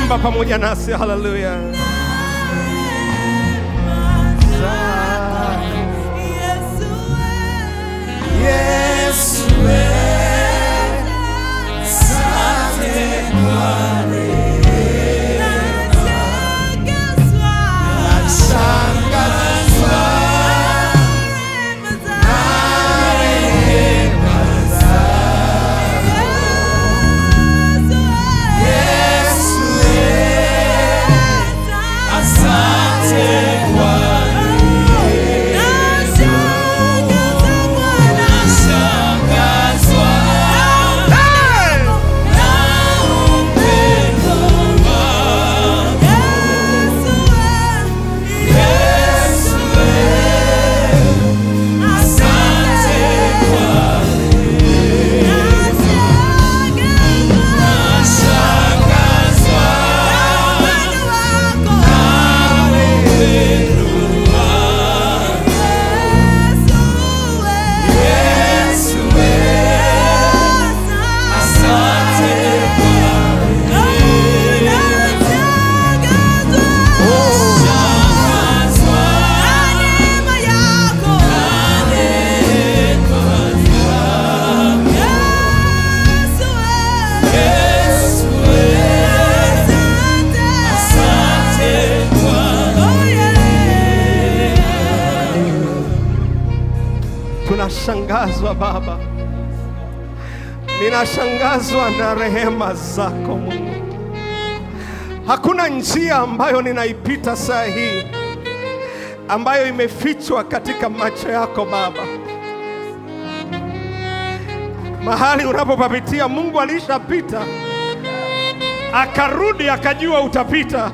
Imba pamoja nasi, haleluya. Yesu asante kwa rehema, nashangazwa na rehema zako. Yesu asante kwa Tunashangazwa Baba, ninashangazwa na rehema zako Mungu. Hakuna njia ambayo ninaipita saa hii ambayo imefichwa katika macho yako Baba. Mahali unapopapitia Mungu alishapita, akarudi akajua utapita.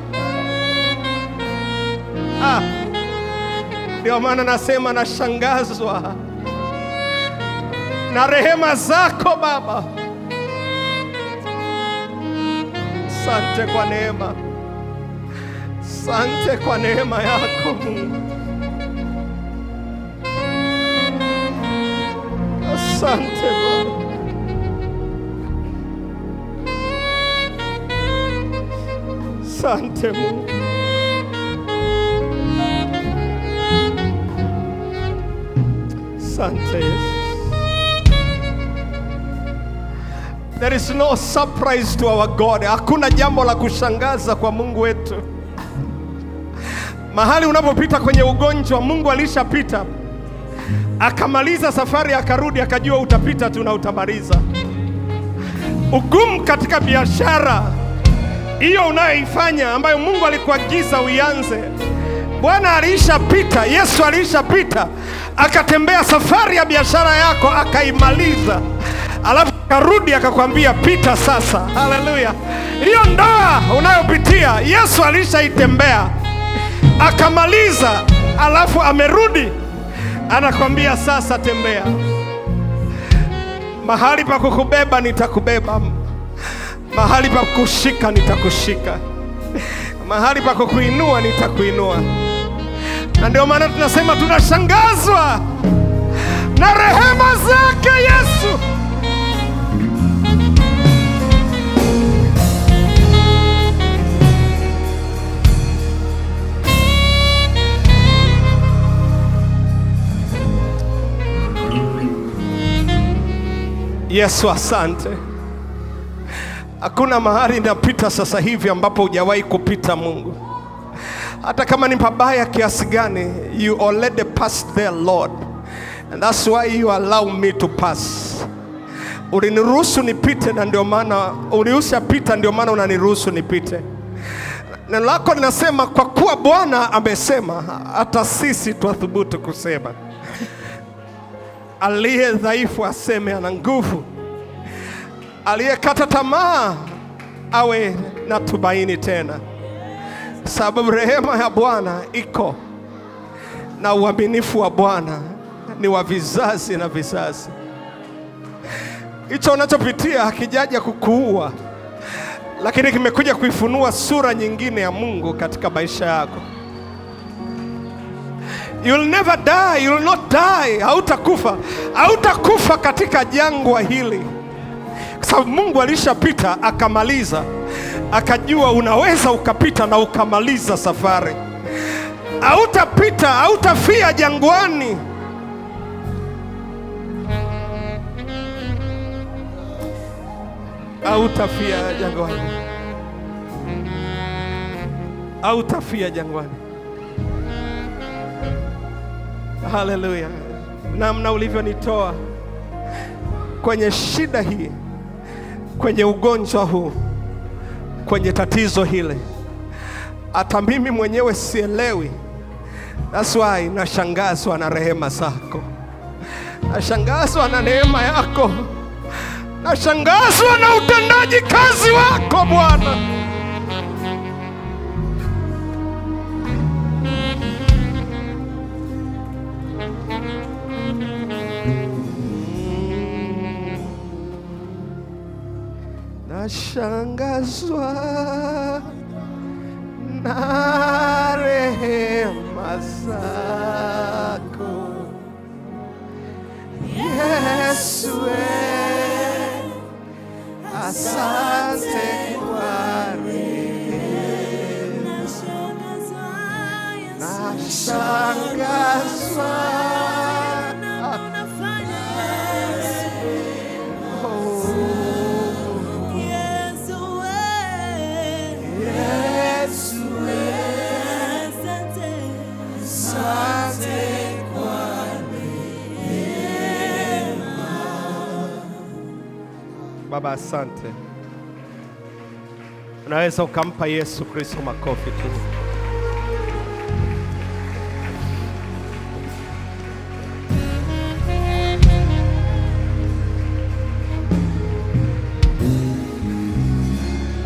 Ndio maana nasema nashangazwa na rehema zako Baba. Asante kwa neema, asante kwa neema yako Mungu. Asante Baba. Asante Mungu. Asante Yesu. There is no surprise to our God. Hakuna jambo la kushangaza kwa Mungu wetu. Mahali unapopita kwenye ugonjwa, Mungu alishapita, akamaliza safari, akarudi akajua utapita tu na utamaliza. Ugumu katika biashara hiyo unayoifanya ambayo Mungu alikuagiza uianze, Bwana alishapita, Yesu alishapita, akatembea safari ya biashara yako akaimaliza. Alafu karudi akakwambia pita sasa. Haleluya. Hiyo ndoa unayopitia Yesu alishaitembea akamaliza, alafu amerudi anakwambia sasa tembea. Mahali pa kukubeba nitakubeba, mahali pa kukushika nitakushika, mahali pa kukuinua nitakuinua. Na ndio maana tunasema tunashangazwa na rehema zake Yesu. Yesu asante. Hakuna mahali napita sasa hivi ambapo hujawahi kupita Mungu. Hata kama ni pabaya kiasi gani, you already passed there Lord. And that's why you allow me to pass. Uliniruhusu nipite na ndio maana uliushapita, ndio maana unaniruhusu nipite. Neno lako linasema kwa kuwa Bwana amesema, hata sisi twathubutu kusema. Aliye dhaifu aseme ana nguvu, aliyekata tamaa awe na tumaini tena. Sababu rehema ya Bwana iko na uaminifu wa Bwana ni wa vizazi na vizazi. Hicho unachopitia hakijaja kukuua, lakini kimekuja kuifunua sura nyingine ya Mungu katika maisha yako. You'll never die, you will not die. Hautakufa, hautakufa katika jangwa hili, kwa sababu Mungu alishapita akamaliza, akajua unaweza ukapita na ukamaliza safari. Hautapita, hautafia jangwani. Hautafia jangwani. Hautafia jangwani. Haleluya. Namna ulivyonitoa kwenye shida hii, kwenye ugonjwa huu, kwenye tatizo hile, hata mimi mwenyewe sielewi. That's why nashangazwa na rehema zako. Nashangazwa na neema yako. Nashangazwa na utendaji kazi wako Bwana. Nashangazwa na rehema zako Yesu. Asante kwa rehema. Nashangazwa Baba, asante. Unaweza ukampa Yesu Kristo makofi tu.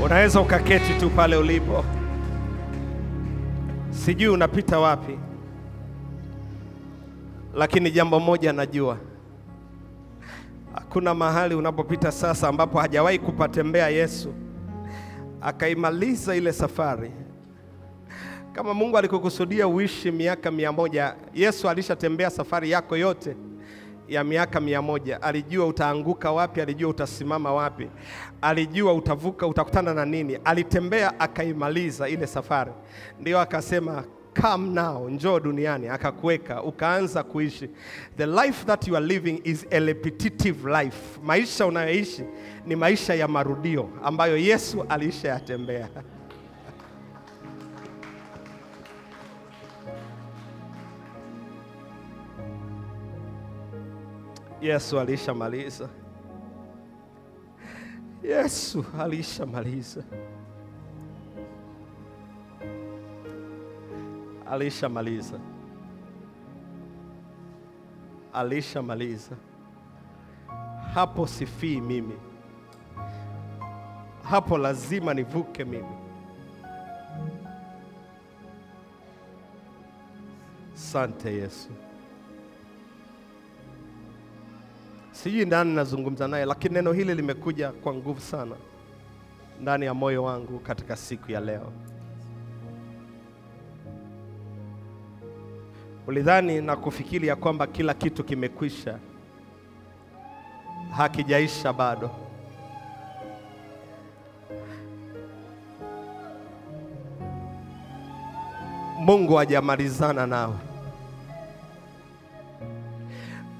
Unaweza ukaketi tu pale ulipo. Sijui unapita wapi, lakini jambo moja najua. Hakuna mahali unapopita sasa ambapo hajawahi kupatembea Yesu akaimaliza ile safari. Kama Mungu alikukusudia uishi miaka 100, Yesu alishatembea safari yako yote ya miaka 100. Alijua utaanguka wapi, alijua utasimama wapi, alijua utavuka, utakutana na nini. Alitembea akaimaliza ile safari. Ndio akasema come now, njoo duniani, akakuweka ukaanza kuishi. The life that you are living is a repetitive life. Maisha unayoishi ni maisha ya marudio ambayo Yesu alishayatembea. Yesu alishamaliza. Yesu alishamaliza. Alishamaliza. Alishamaliza. Hapo sifii mimi. Hapo lazima nivuke mimi. Asante Yesu. Sijui ndani nazungumza naye, lakini neno hili limekuja kwa nguvu sana ndani ya moyo wangu katika siku ya leo. Ulidhani na kufikiri ya kwamba kila kitu kimekwisha. Hakijaisha bado. Mungu hajamalizana nawe.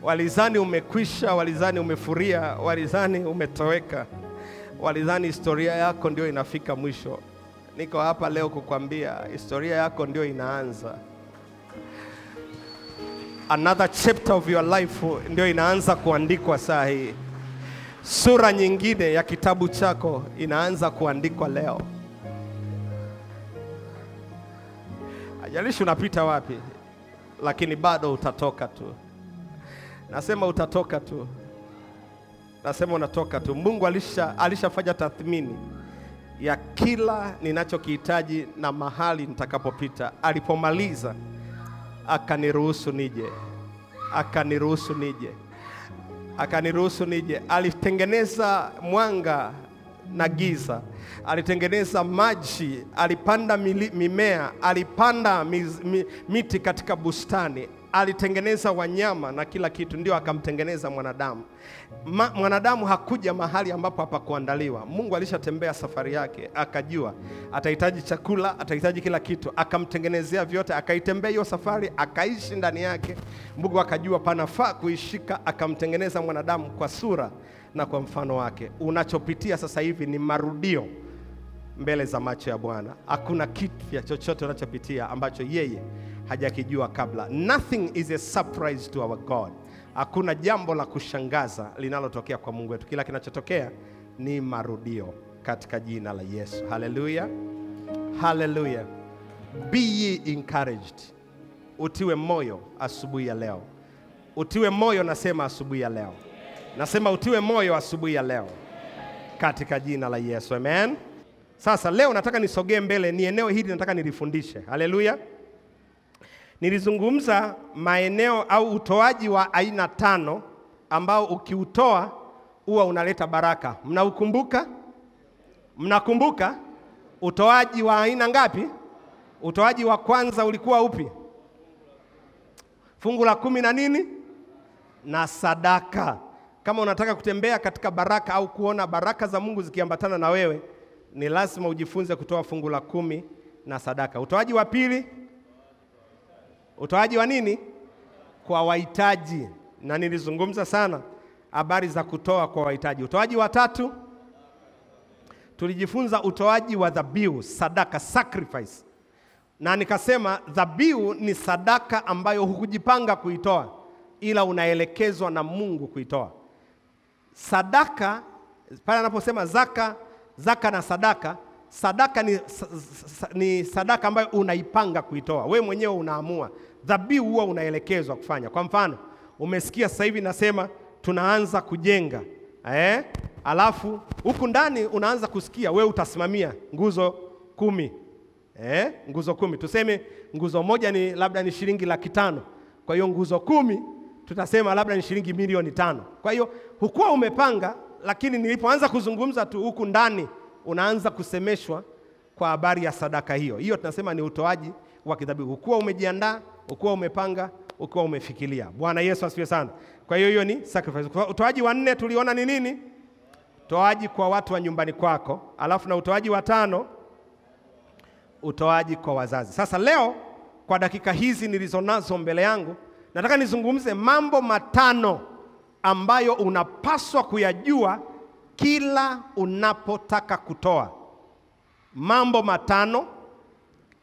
Walizani umekwisha, walizani umefuria, walizani umetoweka, walizani historia yako ndio inafika mwisho. Niko hapa leo kukwambia historia yako ndio inaanza. Another chapter of your life ndio inaanza kuandikwa saa hii. Sura nyingine ya kitabu chako inaanza kuandikwa leo. Hajalishi unapita wapi, lakini bado utatoka tu. Nasema utatoka tu. Nasema unatoka tu. Mungu alishafanya tathmini ya kila ninachokihitaji na mahali nitakapopita. Alipomaliza akaniruhusu nije. Akaniruhusu nije. Akaniruhusu nije. Alitengeneza mwanga na giza. Alitengeneza maji, alipanda mimea, alipanda miti katika bustani. alitengeneza wanyama na kila kitu, ndio akamtengeneza mwanadamu. Mwanadamu hakuja mahali ambapo hapakuandaliwa. Mungu alishatembea safari yake, akajua atahitaji chakula, atahitaji kila kitu, akamtengenezea vyote, akaitembea hiyo safari, akaishi ndani yake. Mungu akajua panafaa kuishika, akamtengeneza mwanadamu kwa sura na kwa mfano wake. Unachopitia sasa hivi ni marudio mbele za macho ya Bwana. Hakuna kitu chochote unachopitia ambacho yeye hajakijua kabla. Nothing is a surprise to our God. Hakuna jambo la kushangaza linalotokea kwa Mungu wetu. Kila kinachotokea ni marudio katika jina la Yesu. Hallelujah. Hallelujah. Be ye encouraged. Utiwe moyo asubuhi ya leo. Utiwe moyo, nasema asubuhi ya leo. Nasema utiwe moyo asubuhi ya leo katika jina la Yesu. Amen. Sasa leo nataka nisogee mbele, ni eneo hili nataka nilifundishe. Hallelujah. Nilizungumza maeneo au utoaji wa aina 5 ambao ukiutoa huwa unaleta baraka. Mnaukumbuka? Mnakumbuka? Utoaji wa aina ngapi? Utoaji wa kwanza ulikuwa upi? Fungu la 10 na nini? Na sadaka. Kama unataka kutembea katika baraka au kuona baraka za Mungu zikiambatana na wewe, ni lazima ujifunze kutoa fungu la 10 na sadaka. Utoaji wa pili, utoaji wa nini? Kwa wahitaji. Na nilizungumza sana habari za kutoa kwa wahitaji. Utoaji wa tatu, tulijifunza utoaji wa dhabihu, sadaka, sacrifice. Na nikasema dhabihu ni sadaka ambayo hukujipanga kuitoa, ila unaelekezwa na Mungu kuitoa. Sadaka, pale anaposema zaka na sadaka, sadaka ni sadaka ambayo unaipanga kuitoa. Wewe mwenyewe unaamua. Dhabihu huwa unaelekezwa kufanya. Kwa mfano, umesikia sasa hivi nasema tunaanza kujenga. Alafu huku ndani unaanza kusikia wewe utasimamia nguzo 10. Nguzo 10. Tuseme nguzo moja ni labda ni shilingi 500,000. Kwa hiyo nguzo 10 tutasema labda ni shilingi milioni 5. Kwa hiyo hukuwa umepanga, lakini nilipoanza kuzungumza tu huku ndani unaanza kusemeshwa kwa habari ya sadaka hiyo. Hiyo tunasema ni utoaji wa kidhabihu. Hukuwa umejiandaa, hukuwa umepanga, hukuwa umefikiria. Bwana Yesu asifiwe sana. Kwa hiyo ni sacrifice. Utoaji wa 4 tuliona ni nini? Utoaji kwa watu wa nyumbani kwako. Alafu na utoaji wa 5, utoaji kwa wazazi. Sasa leo kwa dakika hizi nilizonazo mbele yangu, nataka nizungumze mambo 5 ambayo unapaswa kuyajua kila unapotaka kutoa. Mambo 5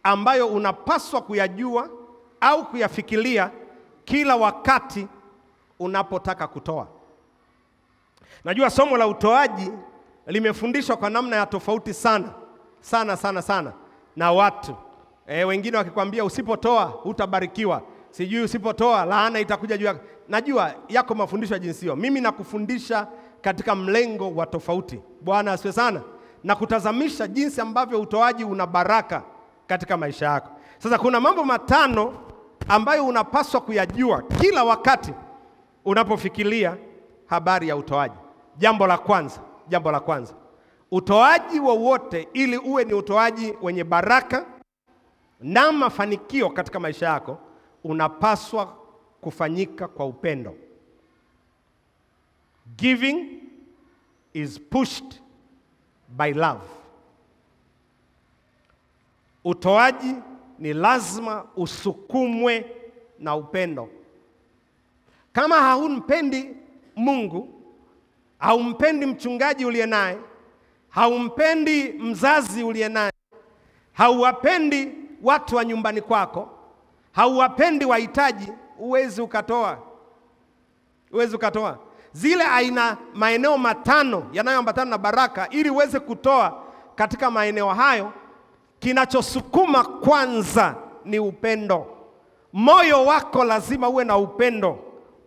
ambayo unapaswa kuyajua au kuyafikiria kila wakati unapotaka kutoa. Najua somo la utoaji limefundishwa kwa namna ya tofauti sana na watu. Wengine wakikwambia usipotoa hutabarikiwa. Sijui usipotoa laana itakuja juu yako. Najua yako mafundisho ya jinsi hiyo. Mimi nakufundisha katika mlengo wa tofauti. Bwana asifiwe sana. Na kutazamisha jinsi ambavyo utoaji una baraka katika maisha yako. Sasa kuna mambo 5 ambayo unapaswa kuyajua kila wakati unapofikiria habari ya utoaji. Jambo la kwanza. Utoaji wowote ili uwe ni utoaji wenye baraka na mafanikio katika maisha yako, unapaswa kufanyika kwa upendo. Giving is pushed by love. Utoaji ni lazima usukumwe na upendo. Kama haumpendi Mungu, haumpendi mchungaji uliye naye, haumpendi mzazi uliye naye, hauwapendi watu wa nyumbani kwako, hauwapendi wahitaji, huwezi ukatoa. Zile maeneo 5 yanayoambatana na baraka, ili uweze kutoa katika maeneo hayo, kinachosukuma kwanza ni upendo. Moyo wako lazima uwe na upendo.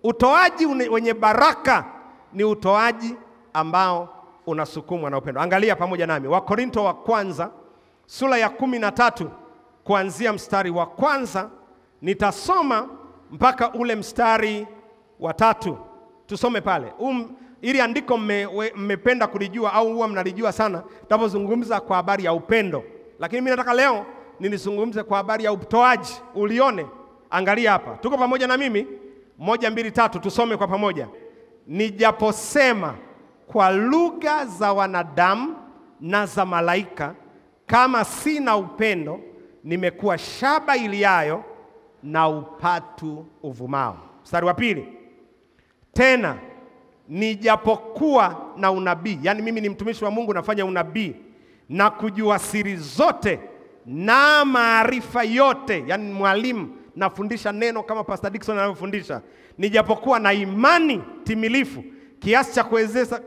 Utoaji wenye baraka ni utoaji ambao unasukumwa na upendo. Angalia pamoja nami Wakorintho wa kwanza sura ya 13 kuanzia mstari wa 1. Nitasoma mpaka ule mstari wa 3. Tusome pale. Ili andiko mmependa kulijua au huwa mnalijua sana tunapozungumza kwa habari ya upendo. Lakini mimi nataka leo nilizungumze kwa habari ya utoaji. Ulione Angalia hapa, tuko pamoja na mimi? 1, 2, 3, tusome kwa pamoja. Nijaposema kwa lugha za wanadamu na za malaika, kama sina upendo, nimekuwa shaba iliayo na upatu uvumao. Mstari wa 2. Tena nijapokuwa na unabii, yani mimi ni mtumishi wa Mungu nafanya unabii, na kujua siri zote na maarifa yote, yani mwalimu nafundisha neno kama Pastor Dickson anavyofundisha. Nijapokuwa na imani timilifu kiasi cha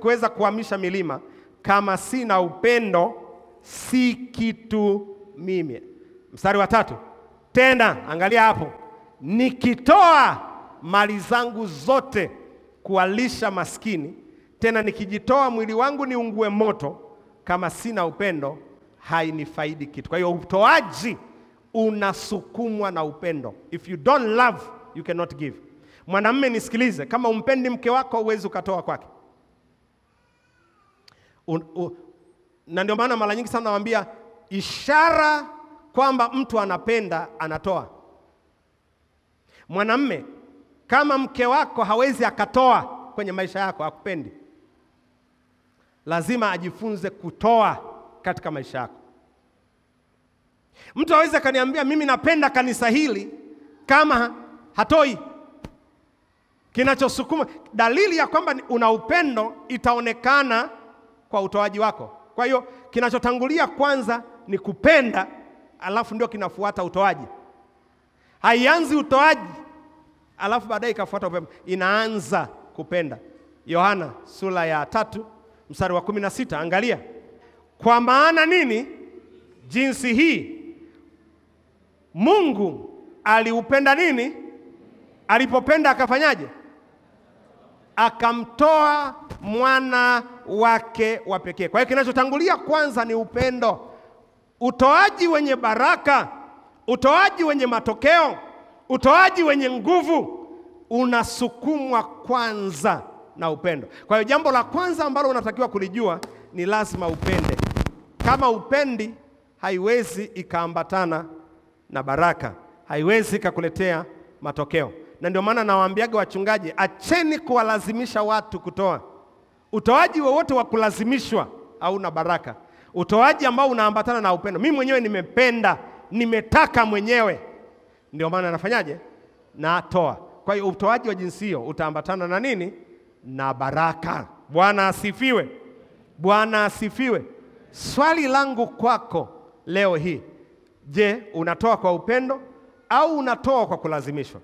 kuweza kuhamisha milima, kama sina upendo si kitu mimi. Mstari wa 3. Tena angalia hapo, nikitoa mali zangu zote kuwalisha maskini, tena nikijitoa mwili wangu niungue moto, kama sina upendo hainifaidi kitu. Kwa hiyo utoaji unasukumwa na upendo. If you don't love, you cannot give. Mwanamume nisikilize, kama umpendi mke wako huwezi ukatoa kwake. Na ndio maana mara nyingi sana nawaambia ishara kwamba mtu anapenda anatoa. Mwanamume, kama mke wako hawezi akatoa kwenye maisha yako, hakupendi, lazima ajifunze kutoa katika maisha yako. Mtu hawezi akaniambia mimi napenda kanisa hili kama hatoi. Kinachosukuma, dalili ya kwamba una upendo itaonekana kwa utoaji wako. Kwa hiyo kinachotangulia kwanza ni kupenda, alafu ndio kinafuata utoaji. Haianzi utoaji alafu baadaye ikafuata upendo, inaanza kupenda. Yohana sura ya 3 mstari wa 16, angalia. Kwa maana nini? Jinsi hii Mungu aliupenda nini? Alipopenda akafanyaje? Akamtoa mwana wake wa pekee. Kwa hiyo kinachotangulia kwanza ni upendo. Utoaji wenye baraka, utoaji wenye matokeo, utoaji wenye nguvu unasukumwa kwanza na upendo. Kwa hiyo jambo la kwanza ambalo unatakiwa kulijua ni lazima upende. Kama upendi, haiwezi ikaambatana na baraka, haiwezi ikakuletea matokeo. Na ndio maana nawaambiaga wachungaji, acheni kuwalazimisha watu kutoa. Utoaji wowote wa kulazimishwa hauna baraka. Utoaji ambao unaambatana na upendo, mimi mwenyewe nimependa, nimetaka mwenyewe, ndio maana nafanyaje? Natoa. Kwa hiyo utoaji wa jinsi hiyo utaambatana na nini? Na baraka. Bwana asifiwe. Bwana asifiwe. Swali langu kwako leo hii, je, unatoa kwa upendo au unatoa kwa kulazimishwa?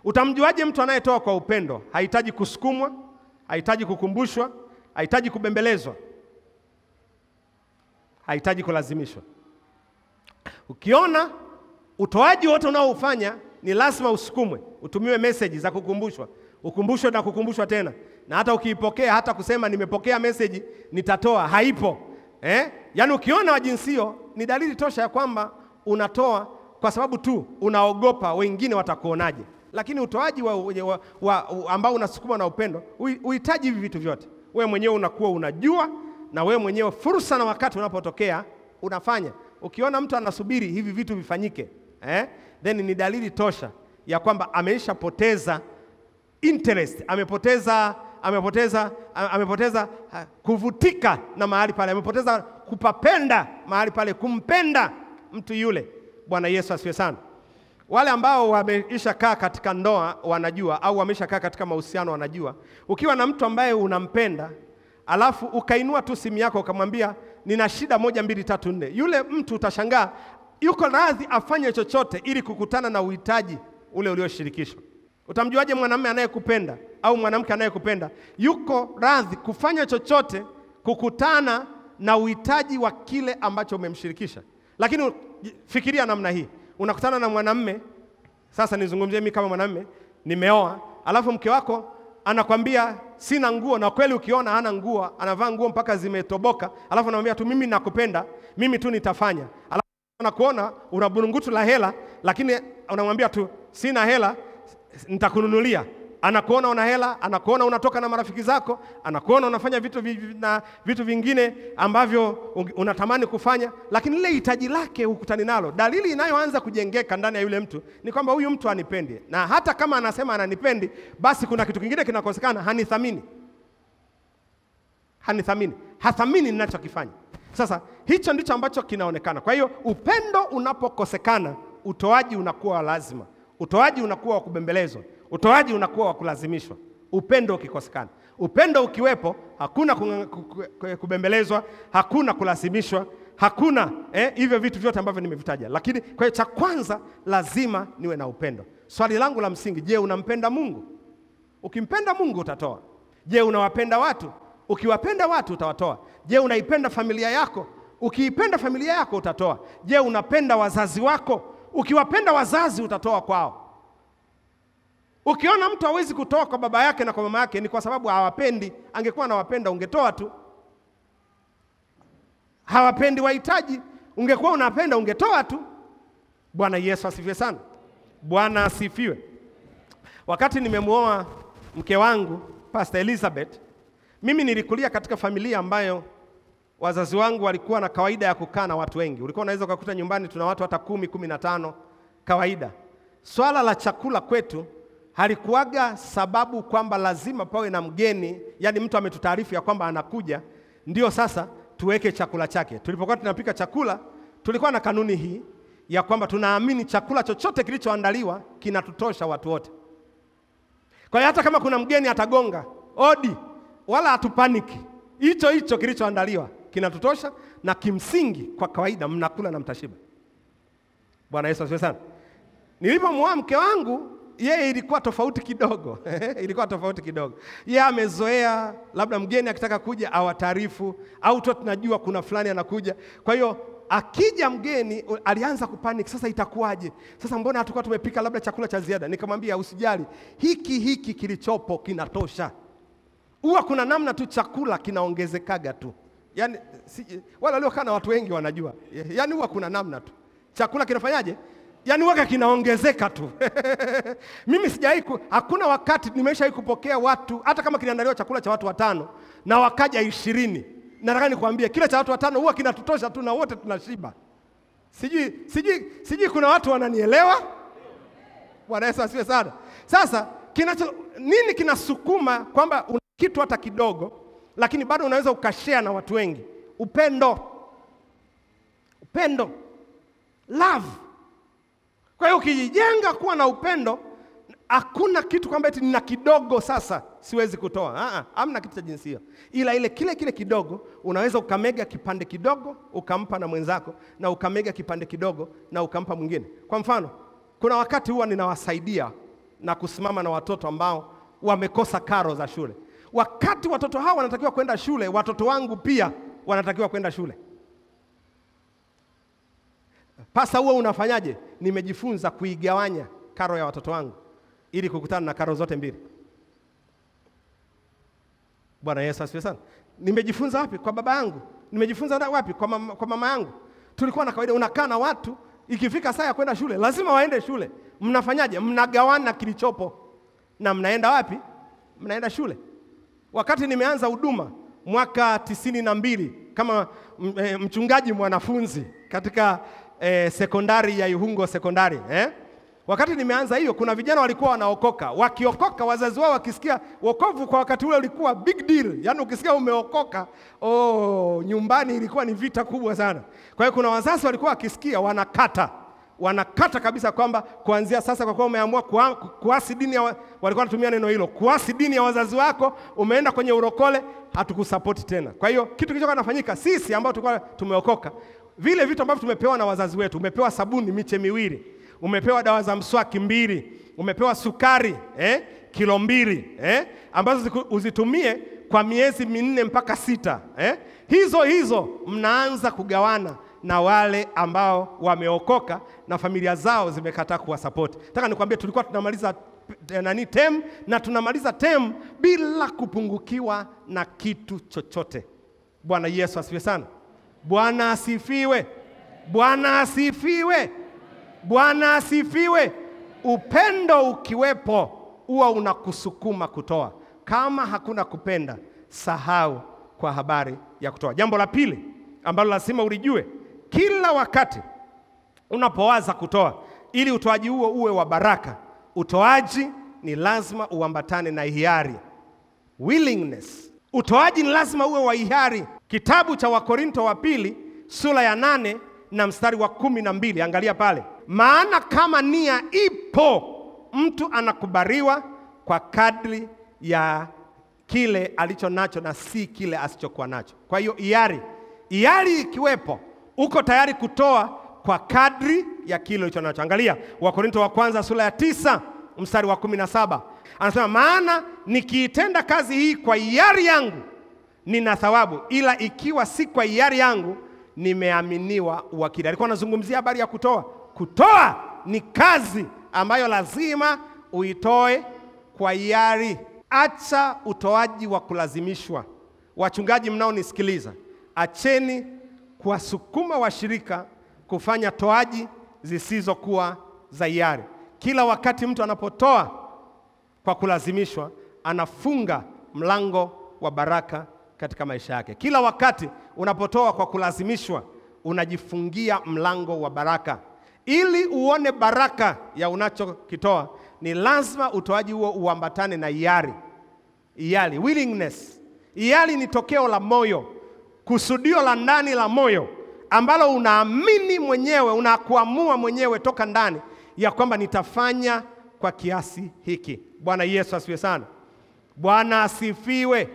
Utamjuaje mtu anayetoa kwa upendo? Hahitaji kusukumwa, hahitaji kukumbushwa, hahitaji kubembelezwa, hahitaji kulazimishwa. Ukiona utoaji wote unaoufanya ni lazima usukumwe, utumiwe message za kukumbushwa, ukumbushwe na kukumbushwa tena, na hata ukiipokea, hata kusema nimepokea message nitatoa, haipo. Yaani ukiona wa jinsi hiyo ni dalili tosha ya kwamba unatoa kwa sababu tu unaogopa wengine watakuonaje. Lakini utoaji ambao unasukuma na upendo, uhitaji hivi vitu vyote. Wewe mwenyewe unakuwa unajua, na wewe mwenyewe fursa na wakati unapotokea unafanya. Ukiona mtu anasubiri hivi vitu vifanyike, then ni dalili tosha ya kwamba ameishapoteza interest, amepoteza kuvutika na mahali pale, amepoteza kupapenda mahali pale, kumpenda mtu yule. Bwana Yesu asifiwe sana. Wale ambao wameisha kaa katika ndoa wanajua, au wameisha kaa katika mahusiano wanajua, ukiwa na mtu ambaye unampenda, alafu ukainua tu simu yako ukamwambia nina shida 1 2 3 4, yule mtu utashangaa yuko radhi afanye chochote ili kukutana na uhitaji ule ulioshirikishwa. Utamjuaje mwanamume anayekupenda au mwanamke anayekupenda? Yuko radhi kufanya chochote kukutana na uhitaji wa kile ambacho umemshirikisha. Lakini fikiria namna hii, unakutana na mwanamume, sasa nizungumzie mimi kama mwanamume, nimeoa, alafu mke wako anakwambia sina nguo, na kweli ukiona hana nguo, anavaa nguo mpaka zimetoboka, alafu anamwambia tu mimi nakupenda, mimi tu nitafanya. Alafu anakuona unaburungutu la hela, lakini unamwambia tu sina hela, nitakununulia. Anakuona una hela, anakuona unatoka na marafiki zako, anakuona unafanya vitu vingine ambavyo unatamani kufanya, lakini lile hitaji lake hukutani nalo. Dalili inayoanza kujengeka ndani ya yule mtu ni kwamba huyu mtu anipendi, na hata kama anasema ananipendi, basi kuna kitu kingine kinakosekana, hanithamini. Hathamini ninachokifanya. Sasa hicho ndicho ambacho kinaonekana. Kwa hiyo upendo unapokosekana, utoaji unakuwa lazima. Utoaji unakuwa wa kubembelezwa. Utoaji unakuwa wa kulazimishwa. Upendo ukikosekana. Upendo ukiwepo, hakuna kubembelezwa, hakuna kulazimishwa, hakuna hivyo vitu vyote ambavyo nimevitaja. Lakini kwa hiyo cha kwanza lazima niwe na upendo. Swali langu la msingi, je, unampenda Mungu? Ukimpenda Mungu utatoa. Je, unawapenda watu? Ukiwapenda watu utawatoa. Je, unaipenda familia yako? Ukiipenda familia yako utatoa. Je, unapenda wazazi wako? Ukiwapenda wazazi utatoa kwao. Ukiona mtu hawezi kutoa kwa baba yake na kwa mama yake, ni kwa sababu hawapendi. Angekuwa anawapenda ungetoa tu. Hawapendi wahitaji, ungekuwa unapenda ungetoa tu. Bwana Yesu asifiwe sana. Bwana asifiwe. Wakati nimemuoa mke wangu Pastor Elizabeth, mimi nilikulia katika familia ambayo wazazi wangu walikuwa na kawaida ya kukaa na watu wengi. Ulikuwa unaweza kukuta nyumbani tuna watu hata 10, 15 kawaida. Swala la chakula kwetu halikuwaga sababu kwamba lazima pawe na mgeni, yani mtu ametutaarifu ya kwamba anakuja ndio sasa tuweke chakula chake. Tulipokuwa tunapika chakula, tulikuwa na kanuni hii ya kwamba tunaamini chakula chochote kilichoandaliwa kinatutosha watu wote. Kwa hiyo hata kama kuna mgeni atagonga odi, wala hatupaniki. Hicho kilichoandaliwa kinatutosha, na kimsingi kwa kawaida mnakula na mtashiba. Bwana Yesu asifiwe sana. Nilipomwoa mke wangu, yeye ilikuwa tofauti kidogo. Ilikuwa tofauti kidogo. Yeye amezoea labda mgeni akitaka kuja awataarifu, au tu tunajua kuna fulani anakuja. Kwa hiyo akija mgeni alianza kupanic, sasa itakuwaje? Sasa mbona hatakuwa tumepika labda chakula cha ziada? Nikamwambia usijali, hiki kilichopo kinatosha. Huwa kuna namna tu chakula kinaongezekaga tu. Yaani wale waliokaa na watu wengi wanajua. Yaani huwa kuna namna tu. Chakula kinafanyaje? Yaani waka kinaongezeka tu. Mimi hakuna wakati nimeshawahi kupokea watu, hata kama kinaandaliwa chakula cha watu 5 na wakaja 20. Nataka nikwambie kile cha watu 5 huwa kinatutosha tu na wote tunashiba. Sijui kuna watu wananielewa? Bwana Yesu asifiwe sana. Sasa nini kinasukuma kwamba una kitu hata kidogo lakini bado unaweza ukashare na watu wengi? Upendo. Love. Kwa hiyo ukijijenga kuwa na upendo, hakuna kitu kwamba eti nina kidogo sasa siwezi kutoa. Hamna kitu cha jinsia. Ila ile kile kidogo unaweza ukamega kipande kidogo ukampa na mwenzako, na ukamega kipande kidogo na ukampa mwingine. Kwa mfano, kuna wakati huwa ninawasaidia na kusimama na watoto ambao wamekosa karo za shule. Wakati watoto hao wanatakiwa kwenda shule, watoto wangu pia wanatakiwa kwenda shule. Pasa huo unafanyaje? Nimejifunza kuigawanya karo ya watoto wangu ili kukutana na karo zote mbili. Bwana Yesu asifiwe sana. Nimejifunza wapi? Kwa baba yangu. Nimejifunza wapi? Kwa mama yangu. Tulikuwa na kawaida unakaa na watu, ikifika saa ya kwenda shule lazima waende shule. Mnafanyaje? Mnagawana kilichopo. Na mnaenda wapi? Mnaenda shule. Wakati nimeanza huduma mwaka 92 kama mchungaji mwanafunzi katika sekondari ya Ihungo sekondari, wakati nimeanza hiyo, kuna vijana walikuwa wanaokoka. Wakiokoka, wazazi wao wakisikia wokovu kwa wakati ule ulikuwa big deal. Yaani ukisikia umeokoka, nyumbani ilikuwa ni vita kubwa sana. Kwa hiyo kuna wazazi walikuwa wakisikia wanakata kabisa kwamba kuanzia sasa kwa kuwa umeamua kuasi dini walikuwa wanatumia neno hilo, kuasi dini ya wazazi wako, umeenda kwenye urokole, hatukusupport tena. Kwa hiyo kitu kilichokuwa kinafanyika, sisi ambao tulikuwa tumeokoka, vile vitu ambavyo tumepewa na wazazi wetu, umepewa sabuni miche 2, umepewa dawa za mswaki 2, umepewa sukari kilo 2, ambazo uzitumie kwa miezi 4 mpaka 6, hizo mnaanza kugawana na wale ambao wameokoka na familia zao zimekataa kuwasupport. Nataka nikwambie tulikuwa tunamaliza term na tunamaliza term bila kupungukiwa na kitu chochote. Bwana Yesu asifiwe sana. Bwana asifiwe. Bwana asifiwe. Bwana asifiwe. Upendo ukiwepo, huwa unakusukuma kutoa. Kama hakuna kupenda, sahau kwa habari ya kutoa. Jambo la pili ambalo lazima ulijue, kila wakati unapowaza kutoa, ili utoaji huo uwe wa baraka, utoaji ni lazima uambatane na hiari, willingness. Utoaji ni lazima uwe wa hiari. Kitabu cha Wakorinto wa pili sura ya 8 na mstari wa 12, angalia pale. Maana kama nia ipo, mtu anakubaliwa kwa kadri ya kile alicho nacho na si kile asichokuwa nacho. Kwa hiyo hiari ikiwepo, uko tayari kutoa kwa kadri ya kile ulicho nacho. Angalia Wakorinto wa kwanza sura ya 9 mstari wa 17. Anasema, maana nikiitenda kazi hii kwa hiari yangu nina thawabu, ila ikiwa si kwa hiari yangu nimeaminiwa uwakili. Alikuwa anazungumzia habari ya kutoa. Kutoa ni kazi ambayo lazima uitoe kwa hiari. Acha utoaji wa kulazimishwa. Wachungaji mnaonisikiliza, acheni kuwasukuma washirika kufanya toaji zisizokuwa za hiari. Kila wakati mtu anapotoa kwa kulazimishwa, anafunga mlango wa baraka katika maisha yake. Kila wakati unapotoa kwa kulazimishwa, unajifungia mlango wa baraka. Ili uone baraka ya unachokitoa, ni lazima utoaji huo uambatane na hiari, willingness. Hiari ni tokeo la moyo, kusudio la ndani la moyo, ambalo unaamini mwenyewe, unakuamua mwenyewe toka ndani ya kwamba nitafanya kwa kiasi hiki. Bwana Yesu asifiwe sana. Bwana asifiwe.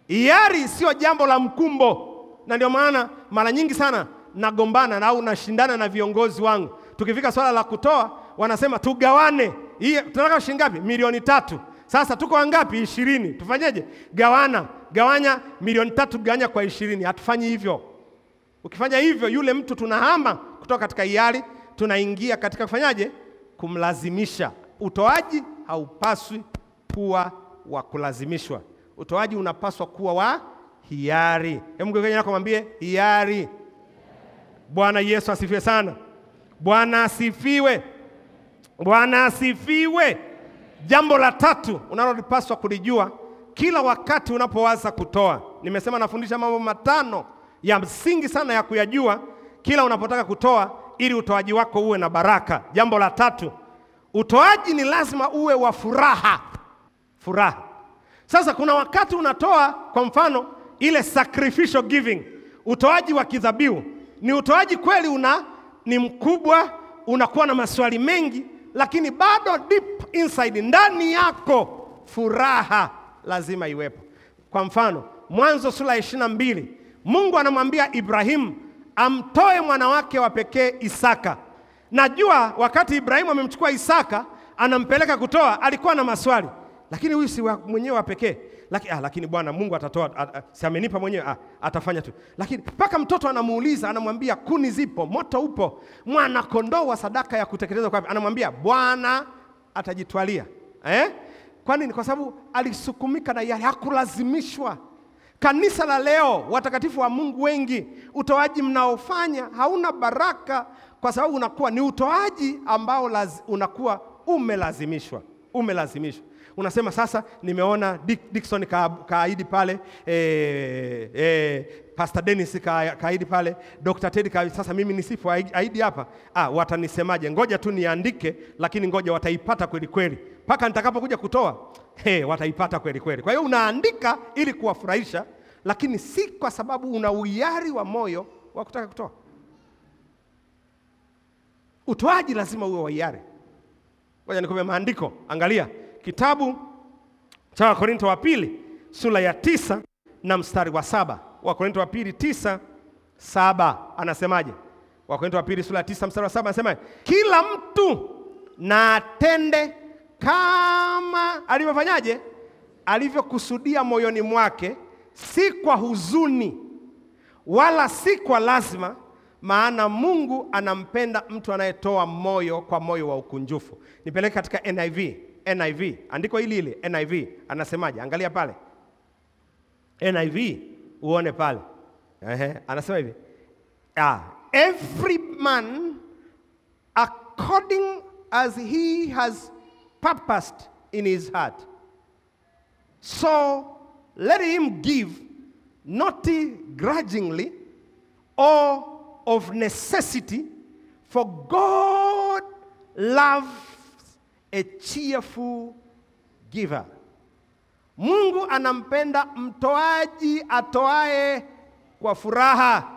Hiari sio jambo la mkumbo, na ndio maana mara nyingi sana nagombana au nashindana na viongozi wangu. Tukifika swala la kutoa, wanasema tugawane. Hii tunataka shilingi ngapi? 3,000,000. Sasa tuko wangapi? 20. Tufanyeje? Gawanya 3,000,000 gawanya kwa 20. Hatufanyi hivyo. Ukifanya hivyo, yule mtu tunahama kutoka katika hiari, tunaingia katika kufanyaje? Kumlazimisha. Utoaji haupaswi kuwa wa kulazimishwa. Utoaji unapaswa kuwa wa hiari. Hebu mgeuke yako mwambie hiari. Bwana Yesu asifiwe sana. Bwana asifiwe. Bwana asifiwe. Jambo la tatu unalopaswa kulijua kila wakati unapowaza kutoa. Nimesema nafundisha mambo 5 ya msingi sana ya kuyajua kila unapotaka kutoa, ili utoaji wako uwe na baraka. Jambo la tatu, utoaji ni lazima uwe wa furaha. Furaha. Sasa kuna wakati unatoa, kwa mfano ile sacrificial giving, utoaji wa kidhabihu. Ni utoaji kweli ni mkubwa, unakuwa na maswali mengi, lakini bado deep inside, ndani yako, furaha lazima iwepo. Kwa mfano, Mwanzo sura 22, Mungu anamwambia Ibrahimu amtoe mwana wake wa pekee Isaka. Najua wakati Ibrahimu amemchukua Isaka anampeleka kutoa, alikuwa na maswali. Lakini huyu si mwenyewe wa pekee. Lakini Bwana Mungu atatoa, si amenipa mwenyewe, atafanya tu. Lakini mpaka mtoto anamuuliza, anamwambia kuni zipo, moto upo, mwana kondoo wa sadaka ya kuteketezwa kwa, anamwambia Bwana atajitwalia. Kwa nini? Kwa sababu alisukumika na yale, hakulazimishwa. Kanisa la leo, watakatifu wa Mungu wengi, utoaji mnaofanya hauna baraka, kwa sababu unakuwa ni utoaji ambao unakuwa umelazimishwa. Unasema sasa nimeona Dickson kaahidi pale, Pastor Dennis kaahidi pale, Dr. Ted sasa mimi nisifu ahidi hapa. Watanisemaje? Ngoja tu niandike, lakini ngoja wataipata kweli kweli. Paka nitakapokuja kutoa, wataipata kweli kweli. Kwa hiyo unaandika ili kuwafurahisha, lakini si kwa sababu una uhiari wa moyo wa kutaka kutoa. Utoaji lazima uwe wa hiari. Ngoja nikupe maandiko. Angalia kitabu cha Wakorinto wa pili sura ya 9 na mstari wa 7. Wakorinto wa pili 9:7 anasemaje? Wakorinto wa pili sura ya 9 mstari wa 7 anasemaje? Kila mtu na atende kama alivyofanyaje? Alivyokusudia moyoni mwake, si kwa huzuni wala si kwa lazima, maana Mungu anampenda mtu anayetoa kwa moyo wa ukunjufu. Nipeleke katika NIV, andiko hili NIV anasemaje? Angalia pale NIV uone pale. Anasema hivi, every man according as he has purposed in his heart. So let him give, not grudgingly or of necessity, for God loves a cheerful giver. Mungu anampenda mtoaji atoae kwa furaha.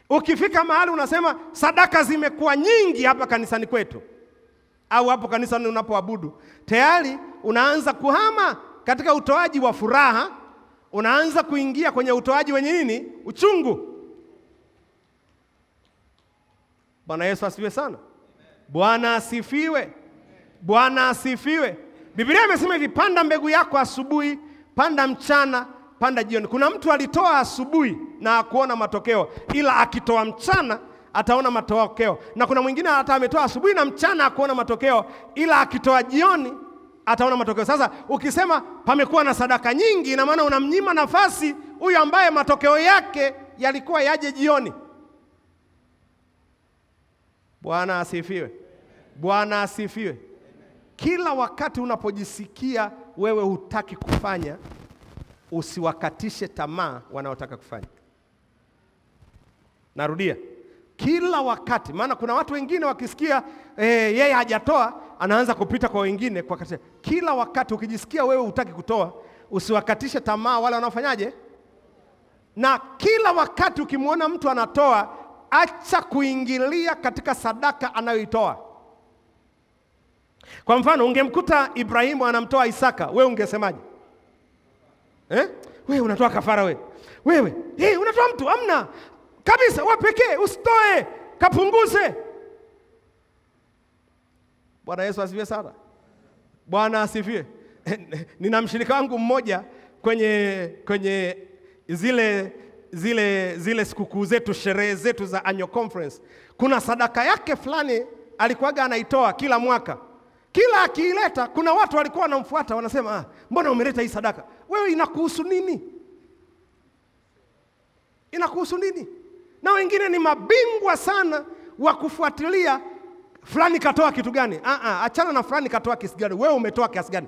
Ukifika mahali unasema sadaka zimekuwa nyingi hapa kanisani kwetu, au hapo kanisani unapoabudu, tayari unaanza kuhama katika utoaji wa furaha, unaanza kuingia kwenye utoaji wenye nini? Uchungu. Bwana Yesu asifiwe sana. Bwana asifiwe. Bwana asifiwe. Biblia imesema hivi, panda mbegu yako asubuhi, panda mchana, panda jioni. Kuna mtu alitoa asubuhi na hakuona matokeo, ila akitoa mchana ataona matokeo. Na kuna mwingine hata ametoa asubuhi na mchana hakuona matokeo, ila akitoa jioni ataona matokeo. Sasa ukisema pamekuwa na sadaka nyingi, ina maana unamnyima nafasi huyu ambaye matokeo yake yalikuwa yaje jioni. Bwana asifiwe. Bwana asifiwe. Kila wakati unapojisikia wewe hutaki kufanya, usiwakatishe tamaa wanaotaka kufanya. Narudia, kila wakati, maana kuna watu wengine wakisikia yeye hajatoa anaanza kupita kwa wengine kwa katisha. Kila wakati ukijisikia wewe hutaki kutoa, usiwakatishe tamaa wale wanaofanyaje. Na kila wakati ukimwona mtu anatoa, acha kuingilia katika sadaka anayoitoa. Kwa mfano, ungemkuta Ibrahimu anamtoa Isaka, wewe ungesemaje? Wewe unatoa kafara wewe. Wewe, unatoa mtu amna kabisa, wewe pekee usitoe, kapunguze. Bwana Yesu asifiwe sana. Bwana asifiwe. Nina mshirika wangu mmoja kwenye zile sikukuu zetu, sherehe zetu za annual conference. Kuna sadaka yake fulani alikuwaga anaitoa kila mwaka. Kila akiileta, kuna watu walikuwa wanamfuata wanasema, mbona umeleta hii sadaka? Wewe inakuhusu nini? Inakuhusu nini? Na wengine ni mabingwa sana wa kufuatilia fulani katoa kitu gani. Achana na fulani katoa kiasi gani. Wewe umetoa kiasi gani?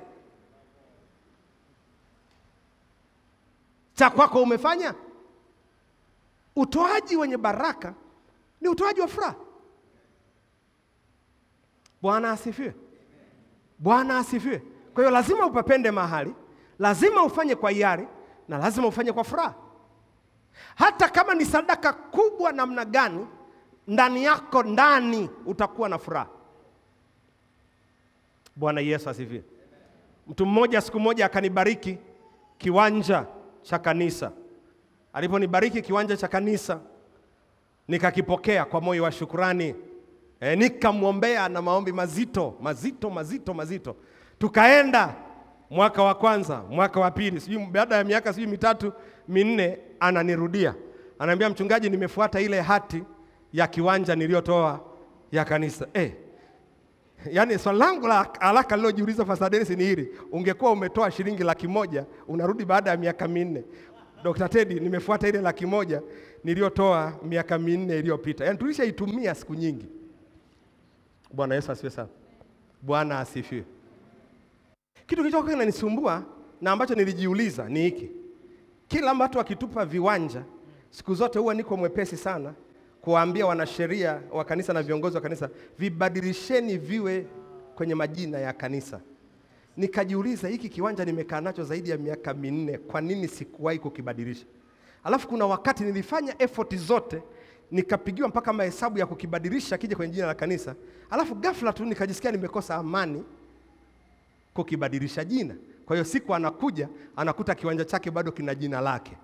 Cha kwako umefanya? Utoaji wenye baraka ni utoaji wa furaha. Bwana asifiwe. Bwana asifiwe. Kwa hiyo lazima upapende mahali, lazima ufanye kwa hiari, na lazima ufanye kwa furaha. Hata kama ni sadaka kubwa namna gani, ndani yako utakuwa na furaha. Bwana Yesu asifiwe. Mtu mmoja siku moja akanibariki kiwanja cha kanisa. Aliponibariki kiwanja cha kanisa, nikakipokea kwa moyo wa shukrani. Nikamwombea na maombi mazito. Tukaenda mwaka wa kwanza, mwaka wa pili, baada ya miaka 3-4 ananirudia. Ananiambia, mchungaji, nimefuata ile hati ya kiwanja niliyotoa ya kanisa. Yaani swali langu la haraka lilojiuliza Pastor Dennis ni hili, ungekuwa umetoa shilingi 100,000 unarudi baada ya miaka 4. Dr. Teddy, nimefuata ile 100,000 niliyotoa miaka 4 iliyopita. Yaani tulishaitumia siku nyingi. Bwana Yesu asifiwe sana. Bwana asifiwe. Kitu kilichokuwa kinanisumbua na ambacho nilijiuliza ni hiki. Kila mtu akitupa viwanja, siku zote huwa niko mwepesi sana kuwaambia wanasheria wa kanisa na viongozi wa kanisa, vibadilisheni viwe kwenye majina ya kanisa. Nikajiuliza, hiki kiwanja nimekaa nacho zaidi ya miaka 4, kwa nini sikuwahi kukibadilisha? Alafu kuna wakati nilifanya effort zote, nikapigiwa mpaka mahesabu ya kukibadilisha kije kwenye jina la kanisa. Alafu ghafla tu nikajisikia nimekosa amani kukibadilisha jina. Kwa hiyo siku anakuja, anakuta kiwanja chake bado kina jina lake.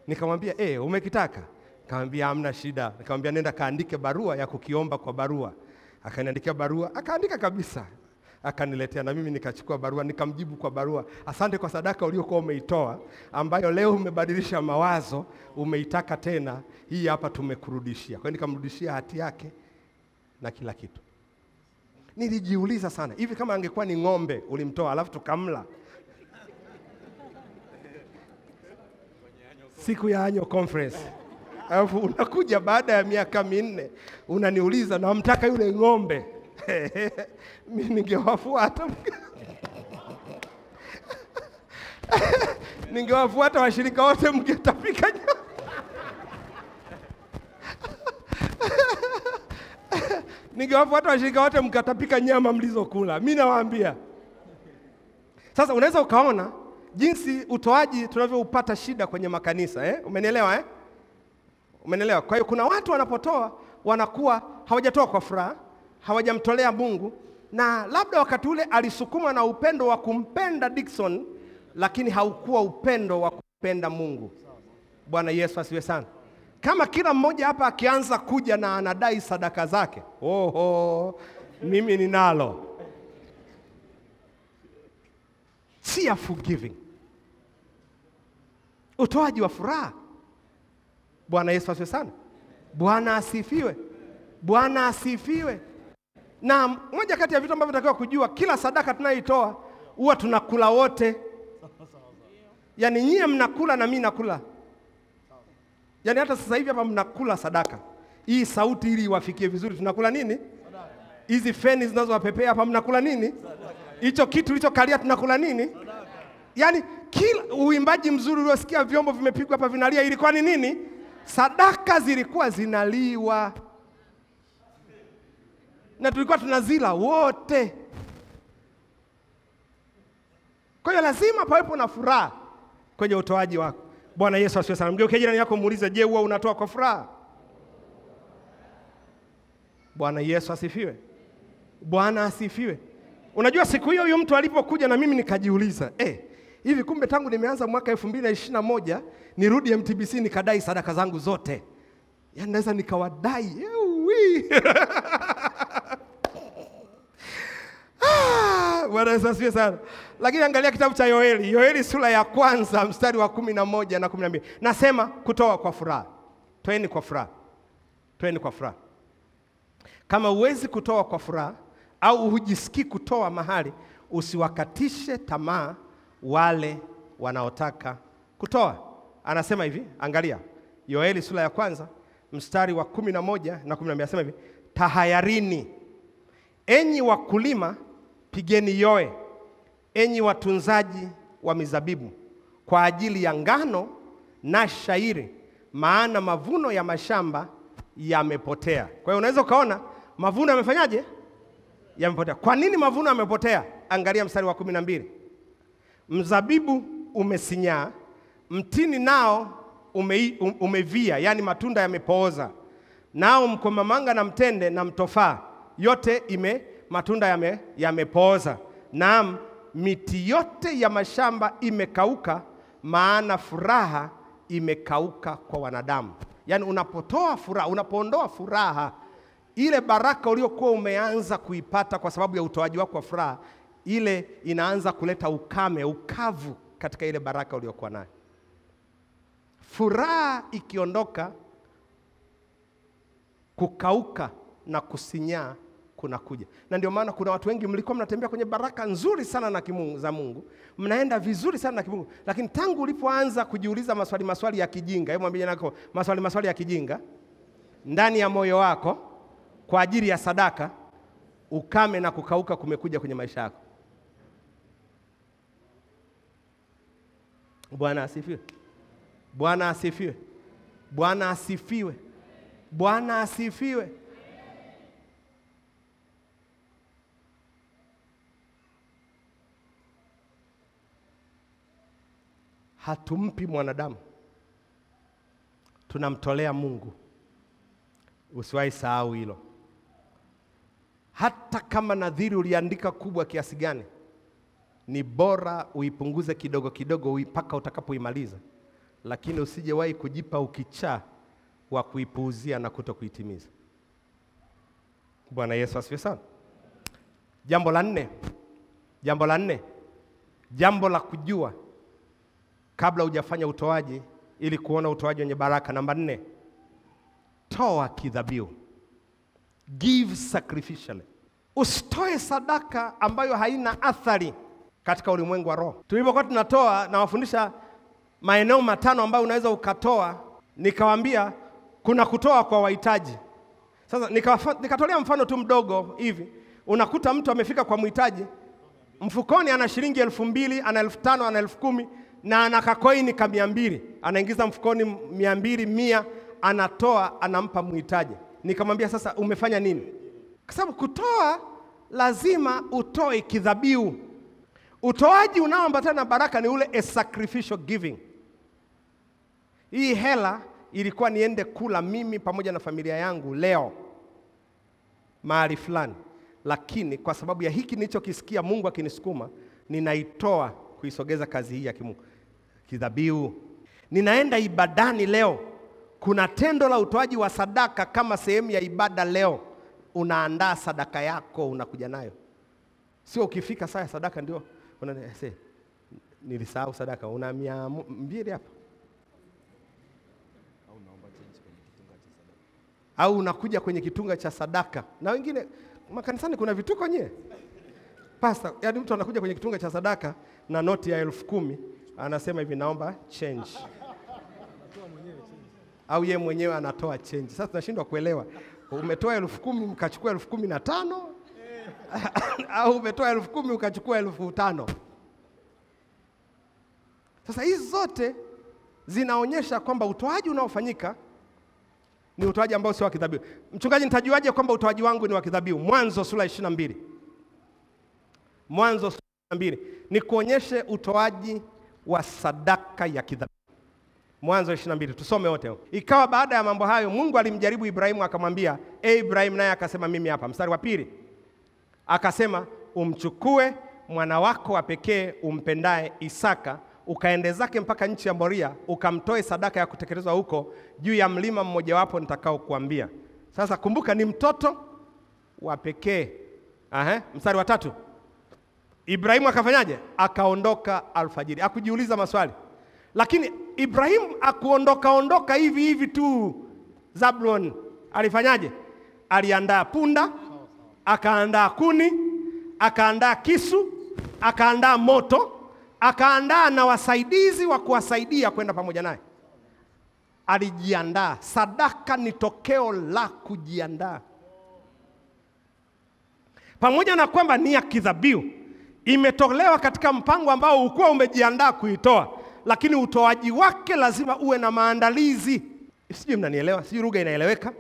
Nikamwambia, umekitaka? Nikamwambia hamna shida. Nikamwambia nenda kaandike barua ya kukiomba kwa barua. Akaniandikia barua, akaandika kabisa. Akaniletea na mimi nikachukua barua, nikamjibu kwa barua, asante kwa sadaka uliokuwa umeitoa, ambayo leo umebadilisha mawazo, umeitaka tena, hii hapa tumekurudishia. Kwa hiyo nikamrudishia hati yake na kila kitu. Nilijiuliza sana, hivi kama angekuwa ni ng'ombe ulimtoa alafu tukamla siku ya annual conference, alafu unakuja baada ya miaka 4 unaniuliza na mtaka yule ng'ombe, mimi ningewafuata. Ningewafuata washirika wote mngetapika nyama. Ningewafuata washirika wote mkatapika nyama mlizokula. Mimi nawaambia. Sasa unaweza ukaona jinsi utoaji tunavyoupata shida kwenye makanisa, Umenielewa, Umenielewa? Kwa hiyo kuna watu wanapotoa wanakuwa hawajatoa kwa furaha, hawajamtolea Mungu, na labda wakati ule alisukuma na upendo wa kumpenda Dickson, lakini haukuwa upendo wa kumpenda Mungu. Bwana Yesu asiwe sana. Kama kila mmoja hapa akianza kuja na anadai sadaka zake, mimi ninalo. Cheerful giving. Utoaji wa furaha. Bwana Yesu asifiwe sana. Bwana asifiwe. Bwana asifiwe. Na moja kati ya vitu ambavyo tunatakiwa kujua, kila sadaka tunayoitoa huwa tunakula wote. Yaani nyie mnakula na mimi nakula. Yaani hata sasa hivi hapa mnakula sadaka. Hii sauti ili iwafikie vizuri tunakula nini? Hizi feni zinazowapepea hapa mnakula nini? Hicho kitu kilichokalia tunakula nini? Yaani kila uimbaji mzuri uliosikia vyombo vimepigwa hapa vinalia ilikuwa ni nini? Sadaka zilikuwa zinaliwa. Na tulikuwa tunazila wote. Kwa hiyo lazima pawepo na furaha kwenye utoaji wako. Bwana Yesu asifiwe sana. Mgeukie jirani yako muulize, je, huwa unatoa kwa furaha? Bwana Yesu asifiwe. Bwana asifiwe. Unajua siku hiyo huyo mtu alipokuja na mimi nikajiuliza, hivi kumbe tangu nimeanza mwaka 2021 nirudi MTBC nikadai sadaka zangu zote. Yaani naweza nikawadai. Bwana Yesu asifiwe sana. Lakini angalia kitabu cha Yoeli sura ya 1 mstari wa 11 na 12. Nasema kutoa kwa furaha. Toeni kwa furaha. Toeni kwa furaha. Kama uwezi kutoa kwa furaha au hujisikii kutoa mahali, usiwakatishe tamaa wale wanaotaka kutoa. Anasema hivi, angalia. Yoeli sura ya 1 mstari wa 11 na 12 anasema hivi, tahayarini enyi wakulima, pigeni yoe enyi watunzaji wa mizabibu kwa ajili ya ngano na shairi, maana mavuno ya mashamba yamepotea. Kwa hiyo unaweza ukaona mavuno yamefanyaje? Yamepotea. Kwa nini mavuno yamepotea? Angalia mstari wa 12. Mzabibu umesinyaa, mtini nao umevia, yani matunda yamepooza. Nao mkomamanga na mtende na mtofaa yote matunda yamepooza. Naam, miti yote ya mashamba imekauka, maana furaha imekauka kwa wanadamu. Yani unapotoa furaha, unapoondoa furaha, ile baraka uliokuwa umeanza kuipata kwa sababu ya utoaji wako wa furaha, ile inaanza kuleta ukavu katika ile baraka uliokuwa nayo. Furaha ikiondoka, kukauka na kusinyaa kunakuja. Na ndio maana kuna watu wengi mlikuwa mnatembea kwenye baraka nzuri sana na kimungu za Mungu, mnaenda vizuri sana na kimungu, lakini tangu ulipoanza kujiuliza maswali ya kijinga, hebu mwambie nako maswali ya kijinga ndani ya moyo wako kwa ajili ya sadaka, ukame na kukauka kumekuja kwenye maisha yako. Bwana asifiwe. Bwana asifiwe. Bwana asifiwe. Bwana asifiwe. Hatumpi mwanadamu, tunamtolea Mungu. Usiwahi sahau hilo. Hata kama nadhiri uliandika kubwa kiasi gani, ni bora uipunguze kidogo kidogo mpaka utakapoimaliza, lakini usijewahi kujipa ukichaa wa kuipuuzia na kutokuitimiza. Bwana Yesu asifiwe sana. Jambo la 4. Jambo la kujua kabla hujafanya utoaji ili kuona utoaji wenye baraka. Namba 4. Toa kidhabihu. Give sacrificially. Usitoe sadaka ambayo haina athari katika ulimwengu wa roho. Tulipokuwa tunatoa na wafundisha maeneo 5 ambayo unaweza ukatoa, nikawaambia kuna kutoa kwa wahitaji. Sasa nikatolea mfano tu mdogo hivi. Unakuta mtu amefika kwa mhitaji, Mfukoni ana shilingi 2,000, ana 5,000, ana 10,000 na ana kakoini ka 200. Anaingiza mfukoni 200, 100, anatoa, anampa mhitaji. Nikamwambia sasa umefanya nini? Kwa sababu kutoa lazima utoe kidhabihu. Utoaji unaoambatana na baraka ni ule a sacrificial giving. Hii hela ilikuwa niende kula mimi pamoja na familia yangu leo mahali fulani, lakini kwa sababu ya hiki nilichokisikia Mungu akinisukuma, ninaitoa kuisogeza kazi hii ya kimungu kidhabihu. Ninaenda ibadani leo, kuna tendo la utoaji wa sadaka kama sehemu ya ibada leo. Unaandaa sadaka yako, unakuja nayo. Sio ukifika saa ya sadaka ndio unasema nilisahau sadaka, una 200 hapa. Au unakuja kwenye kitunga cha sadaka. Na wengine makanisani kuna vituko nye. Pastor, yaani mtu anakuja kwenye kitunga cha sadaka na noti ya 10,000, anasema hivi naomba change. Au yeye mwenyewe anatoa change. Sasa tunashindwa kuelewa. Umetoa 10,000 ukachukua 15,000 au umetoa 10,000 ukachukua 5,000. Sasa hizi zote zinaonyesha kwamba utoaji unaofanyika ni utoaji ambao sio wa kidhabihu. Mchungaji, nitajuaje kwamba utoaji wangu ni wa kidhabihu? Mwanzo sura 22. Mwanzo sura 22 ni kuonyeshe utoaji wa sadaka ya kidhabihu. Mwanzo 22 tusome wote. Ikawa baada ya mambo hayo Mungu alimjaribu Ibrahimu akamwambia, Ibrahimu, naye akasema mimi hapa. Mstari wa 2. Akasema, umchukue mwana wako wa pekee umpendaye Isaka, ukaende zake mpaka nchi ya Moria, ukamtoe sadaka ya kutekelezwa huko juu ya mlima mmojawapo nitakao kuambia. Sasa kumbuka ni mtoto wa pekee. Mstari wa 3. Ibrahimu akafanyaje? Akaondoka alfajiri. Akujiuliza maswali. Lakini Ibrahimu akuondoka hivi hivi tu. Zabulon alifanyaje? Aliandaa punda, akaandaa kuni, akaandaa kisu, akaandaa moto, akaandaa na wasaidizi wa kuwasaidia kwenda pamoja naye. Alijiandaa. Sadaka ni tokeo la kujiandaa. Pamoja na kwamba ni ya kidhabihu, imetolewa katika mpango ambao ulikuwa umejiandaa kuitoa, lakini utoaji wake lazima uwe na maandalizi. Sijui mnanielewa? Sijui lugha inaeleweka?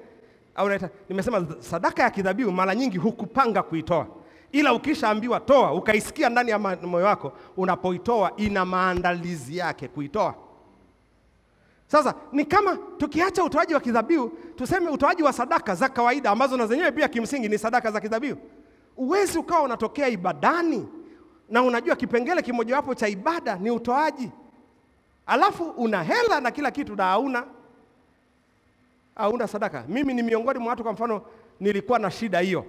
Au nimesema sadaka ya kidhabihu mara nyingi hukupanga kuitoa. Ila ukishaambiwa toa, ukaisikia ndani ya moyo wako, unapoitoa ina maandalizi yake kuitoa. Sasa ni kama tukiacha utoaji wa kidhabihu, tuseme utoaji wa sadaka za kawaida ambazo na zenyewe pia kimsingi ni sadaka za kidhabihu. Uwezi ukawa unatokea ibadani na unajua kipengele kimojawapo cha ibada ni utoaji, alafu una hela na kila kitu na hauna sadaka. Mimi ni miongoni mwa watu, kwa mfano, nilikuwa na shida hiyo.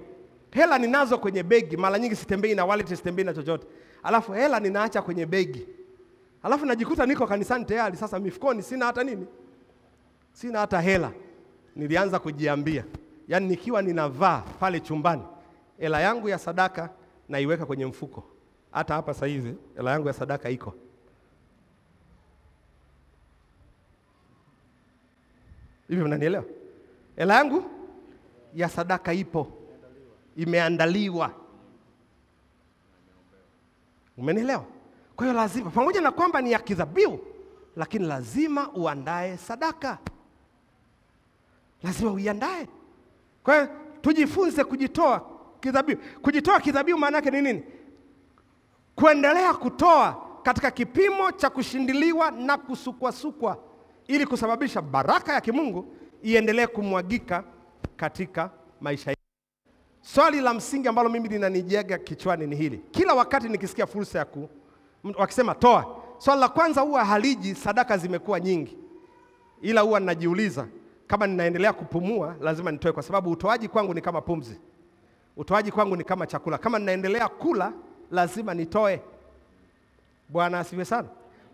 Hela ninazo kwenye begi, mara nyingi sitembei na wallet, sitembei na chochote. Alafu hela ninaacha kwenye begi. Alafu najikuta niko kanisani tayari, sasa mifukoni sina hata nini? Sina hata hela. Nilianza kujiambia, yaani nikiwa ninavaa pale chumbani, hela yangu ya sadaka naiweka kwenye mfuko. Hata hapa sasa hivi hela yangu ya sadaka iko. Hivi mnanielewa? Hela yangu ya sadaka ipo. Imeandaliwa. Umenielewa? Kwa hiyo lazima, pamoja na kwamba ni ya kidhabihu, lakini lazima uandae sadaka. Lazima uiandae. Kwa hiyo tujifunze kujitoa kidhabihu. Kujitoa kidhabihu maana yake ni nini? Kuendelea kutoa katika kipimo cha kushindiliwa na kusukwasukwa ili kusababisha baraka ya kimungu iendelee kumwagika katika maisha yetu. Swali la msingi ambalo mimi linanijaga kichwani ni hili. Kila wakati nikisikia fursa ya wakisema toa, swali la kwanza huwa haliji sadaka zimekuwa nyingi. Ila huwa ninajiuliza kama ninaendelea kupumua lazima nitoe, kwa sababu utoaji kwangu ni kama pumzi. Utoaji kwangu ni kama chakula. Kama ninaendelea kula lazima nitoe. Bwana asifiwe sana.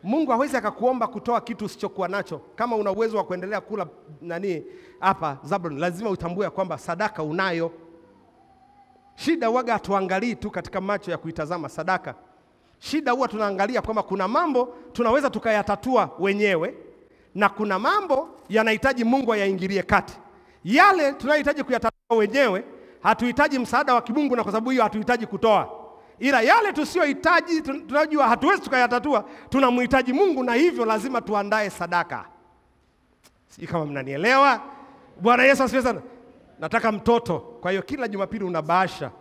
Mungu hawezi akakuomba kutoa kitu usichokuwa nacho. Kama una uwezo wa kuendelea kula hapa Zabulon, lazima utambue kwamba sadaka unayo. Shida huwaga hatuangalii tu katika macho ya kuitazama sadaka. Shida huwa tunaangalia kwamba kuna mambo tunaweza tukayatatua wenyewe na kuna mambo yanahitaji Mungu ayaingilie kati. Yale tunayohitaji kuyatatua wenyewe, hatuhitaji msaada wa kimungu, na kwa sababu hiyo hatuhitaji kutoa. ila yale tusiyohitaji, tunajua hatuwezi tukayatatua, tunamhitaji Mungu, na hivyo lazima tuandae sadaka. Sijui kama mnanielewa. Bwana Yesu asifiwe sana. Nataka mtoto, kwa hiyo kila Jumapili una bahasha,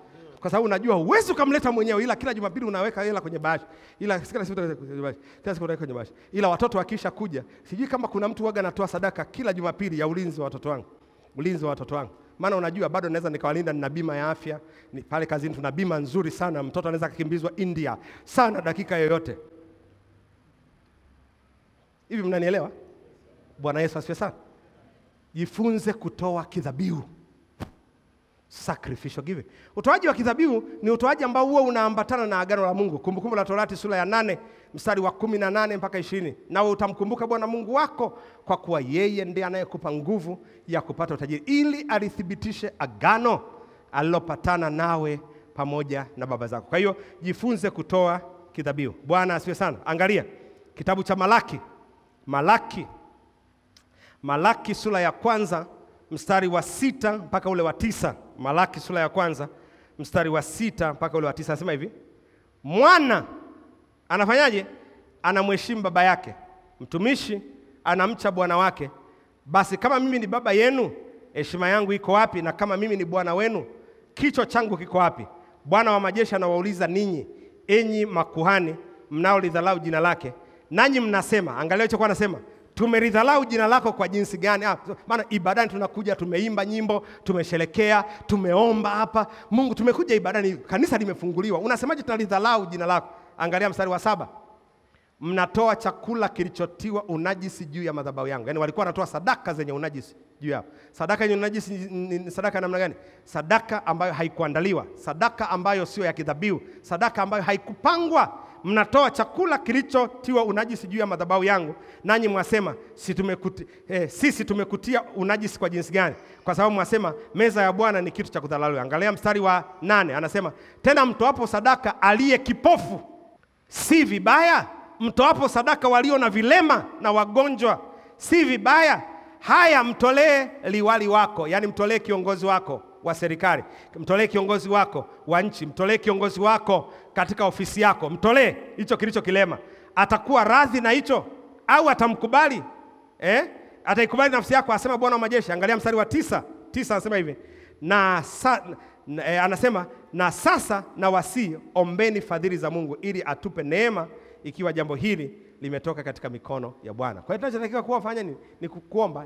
kwa sababu unajua huwezi ukamleta mwenyewe, ila kila Jumapili unaweka hela kwenye bahasha, ila kila siku unaweka kwenye bahasha. Ila watoto wakisha kuja, sijui kama kuna mtu waga anatoa sadaka kila Jumapili ya ulinzi wa watoto wangu, ulinzi wa watoto wangu. Maana unajua bado naweza nikawalinda, nina bima ya afya, ni pale kazini tuna bima nzuri sana, mtoto anaweza kukimbizwa India sana dakika yoyote. Hivi mnanielewa? Bwana Yesu asifiwe sana. Jifunze kutoa kidhabihu. Sacrificial giving. Utoaji wa kidhabihu ni utoaji ambao huwa unaambatana na agano la Mungu. Kumbukumbu la Torati sura ya 8 mstari wa 18 mpaka 20. Nawe utamkumbuka Bwana Mungu wako, kwa kuwa yeye ndiye anayekupa nguvu ya kupata utajiri, ili alithibitishe agano alilopatana nawe pamoja na baba zako. Kwa hiyo jifunze kutoa kidhabihu. Bwana asifiwe sana. Angalia kitabu cha Malaki sura ya 1 mstari wa 6 mpaka ule wa 9. Malaki sura ya 1 mstari wa 6 mpaka ule wa 9 anasema hivi: mwana anafanyaje? Anamheshimu baba yake, mtumishi anamcha bwana wake. Basi kama mimi ni baba yenu, heshima yangu iko wapi? Na kama mimi ni bwana wenu, kichwa changu kiko wapi? Bwana wa majeshi anawauliza ninyi, enyi makuhani mnaolidhalau jina lake, nanyi mnasema, angalia hicho kwa anasema, tumelidhalau jina lako kwa jinsi gani? Maana ibadani tunakuja, tumeimba nyimbo, tumesherekea, tumeomba hapa. Mungu, tumekuja ibadani, kanisa limefunguliwa. Unasemaje tunalidhalau jina lako? Angalia mstari wa 7. Mnatoa chakula kilichotiwa unajisi juu ya madhabahu yangu. Yaani walikuwa wanatoa sadaka zenye unajisi juu yao. Sadaka yenye unajisi ni sadaka namna gani? Sadaka ambayo haikuandaliwa, sadaka ambayo sio ya kidhabihu, sadaka ambayo haikupangwa. Mnatoa chakula kilichotiwa unajisi juu ya madhabahu yangu, nanyi mwasema sisi tumekutia unajisi kwa jinsi gani? Kwa sababu mwasema meza ya Bwana ni kitu cha kudharauliwa. Angalia mstari wa 8 anasema, tena mtoapo sadaka aliye kipofu si vibaya, mtoapo sadaka walio na vilema na wagonjwa si vibaya. Haya, mtolee liwali wako, yani mtolee kiongozi wako wa serikali, mtolee kiongozi wako wa nchi, mtolee kiongozi wako katika ofisi yako, mtolee hicho kilicho kilema. Atakuwa radhi na hicho au atamkubali? Ataikubali nafsi yako, asema Bwana wa majeshi. Angalia mstari wa 9 anasema hivi, anasema na sasa na wasi ombeni fadhili za Mungu ili atupe neema, ikiwa jambo hili limetoka katika mikono ya Bwana. Kwa hiyo tunachotakiwa kufanya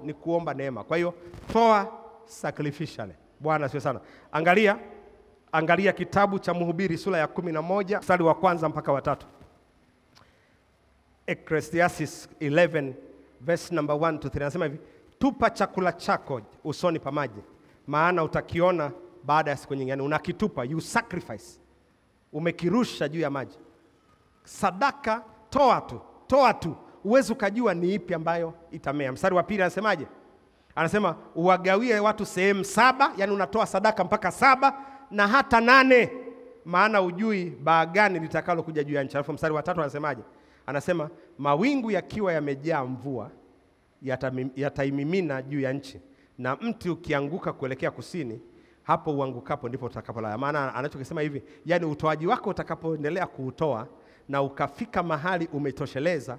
ni kuomba neema. Kwa hiyo toa sacrificially. Bwana asifiwe sana. Angalia kitabu cha Mhubiri sura ya 11 mstari wa 1 mpaka wa 3. Ecclesiastes 11 verse number 1 to 3 anasema hivi, tupa chakula chako usoni pa maji, maana utakiona baada ya siku nyingine. Unakitupa, you sacrifice, umekirusha juu ya maji. Sadaka toa tu, uwezi ukajua ni ipi ambayo itamea. Mstari wa 2 anasemaje? Anasema uwagawie watu sehemu 7, yani unatoa sadaka mpaka 7 na hata 8, maana ujui baa gani litakalo kuja juu ya nchi. Alafu mstari wa 3 anasemaje? Anasema mawingu yakiwa yamejaa mvua yataimimina juu ya nchi, na mti ukianguka kuelekea kusini, hapo uangukapo ndipo utakapolala. Maana anachokisema hivi, yani utoaji wako utakapoendelea kuutoa na ukafika mahali umetosheleza,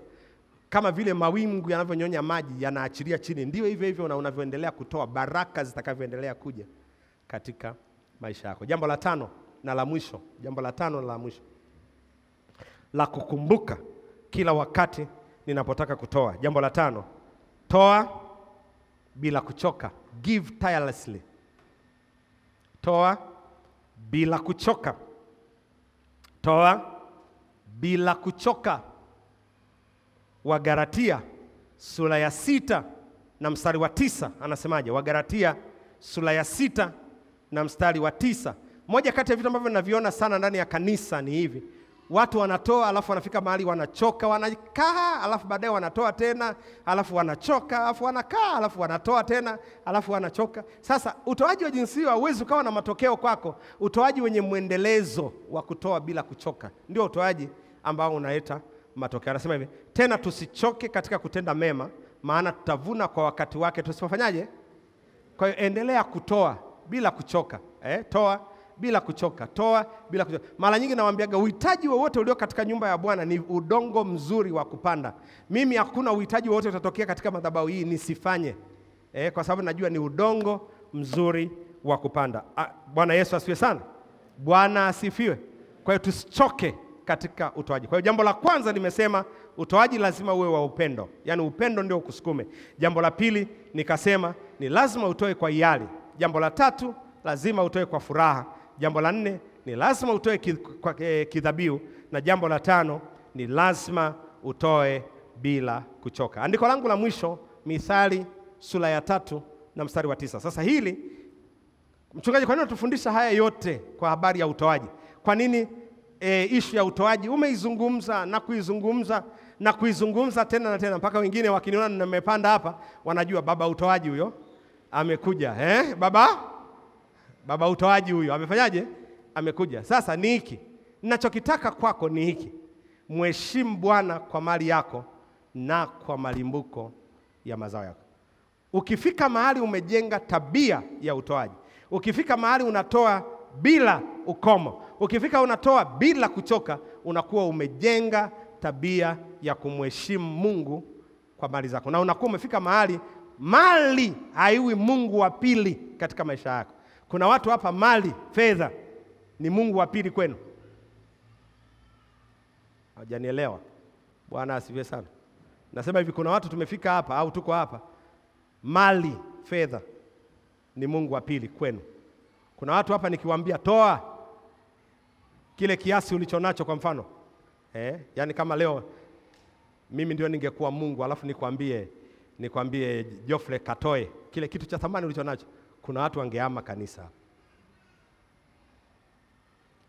kama vile mawingu yanavyonyonya maji yanaachilia chini, ndio hivyo na unavyoendelea kutoa, baraka zitakavyoendelea kuja katika maisha yako. Jambo la 5 na la mwisho, la kukumbuka kila wakati ninapotaka kutoa. Jambo la 5, toa bila kuchoka. Give tirelessly. Toa bila kuchoka. Toa bila kuchoka. Wagalatia sura ya 6 na mstari wa 9 anasemaje? Wagalatia sura ya 6 na mstari wa 9. Moja kati ya vitu ambavyo ninaviona sana ndani ya kanisa ni hivi: watu wanatoa, alafu wanafika mahali wanachoka, wanakaa, alafu baadaye wanatoa tena, alafu wanachoka, alafu wanakaa, alafu wanatoa tena, alafu wanachoka. Sasa utoaji wa jinsi hiyo hauwezi ukawa na matokeo kwako. Utoaji wenye mwendelezo wa kutoa bila kuchoka ndio utoaji ambao unaleta matokeo. Anasema hivi, tena tusichoke katika kutenda mema, maana tutavuna kwa wakati wake tusipofanyaje. Kwa hiyo endelea kutoa bila kuchoka. Toa bila kuchoka, toa bila kuchoka. Mara nyingi nawaambiaga uhitaji wowote ulio katika nyumba ya Bwana ni udongo mzuri wa kupanda. Mimi hakuna uhitaji wowote utatokea katika madhabahu hii nisifanye, kwa sababu najua ni udongo mzuri wa kupanda. Bwana Yesu asifiwe sana. Bwana asifiwe. Kwa hiyo tusichoke katika utoaji. Kwa hiyo jambo la kwanza nimesema utoaji lazima uwe wa upendo. Yaani upendo ndio ukusukume. Jambo la pili nikasema ni lazima utoe kwa hiari. Jambo la tatu lazima utoe kwa furaha. Jambo la nne ni lazima utoe kwa kidhabihu, na jambo la tano ni lazima utoe bila kuchoka. Andiko langu la mwisho Mithali sura ya 3 na mstari wa 9. Sasa hili mchungaji, kwa nini unatufundisha haya yote kwa habari ya utoaji? Kwa nini ishu ya utoaji umeizungumza na kuizungumza na kuizungumza tena na tena, mpaka wengine wakiniona nimepanda hapa wanajua baba utoaji huyo amekuja. Baba utoaji huyo amefanyaje? Amekuja. Sasa ni hiki ninachokitaka kwako, ni hiki: mheshimu Bwana kwa mali yako na kwa malimbuko ya mazao yako. Ukifika mahali umejenga tabia ya utoaji, ukifika mahali unatoa bila ukomo, ukifika unatoa bila kuchoka, unakuwa umejenga tabia ya kumheshimu Mungu kwa mali zako, na unakuwa umefika mahali mali haiwi Mungu wa pili katika maisha yako. Kuna watu hapa mali, fedha ni Mungu wa pili kwenu. Hawajanielewa. Bwana asifiwe sana. Nasema hivi, kuna watu tumefika hapa au tuko hapa, mali, fedha ni Mungu wa pili kwenu. Kuna watu hapa nikiwaambia toa kile kiasi ulichonacho, kwa mfano yani kama leo mimi ndio ningekuwa Mungu alafu nikwambie Geoffrey katoe kile kitu cha thamani ulichonacho, kuna watu wangeama kanisa.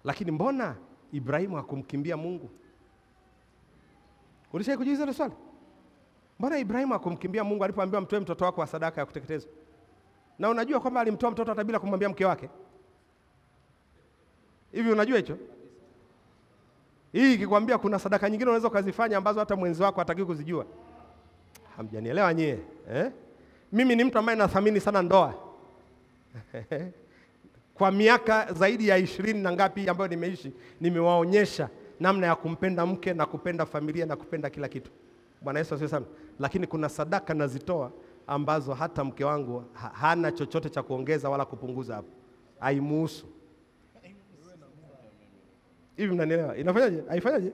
Lakini mbona Ibrahimu hakumkimbia Mungu? Ulishawahi kujiuliza hilo swali? Mbona Ibrahimu hakumkimbia Mungu alipoambiwa mtoe mtoto wako wa sadaka ya kuteketezwa? Na unajua kwamba alimtoa mtoto hata bila kumwambia mke wake. Hivi unajua hicho? Hii ikikwambia kuna sadaka nyingine unaweza kuzifanya ambazo hata mwenzi wako hataki kuzijua. Hamjanielewa nyie, Mimi ni mtu ambaye nathamini sana ndoa. Kwa miaka zaidi ya 20 na ngapi ambayo nimeishi, nimewaonyesha namna ya kumpenda mke na kupenda familia na kupenda kila kitu. Bwana Yesu asifiwe sana. Lakini kuna sadaka nazitoa ambazo hata mke wangu hana chochote cha kuongeza wala kupunguza hapo. Haimuhusu. Hivi mnanielewa? Inafanyaje? Haifanyaje?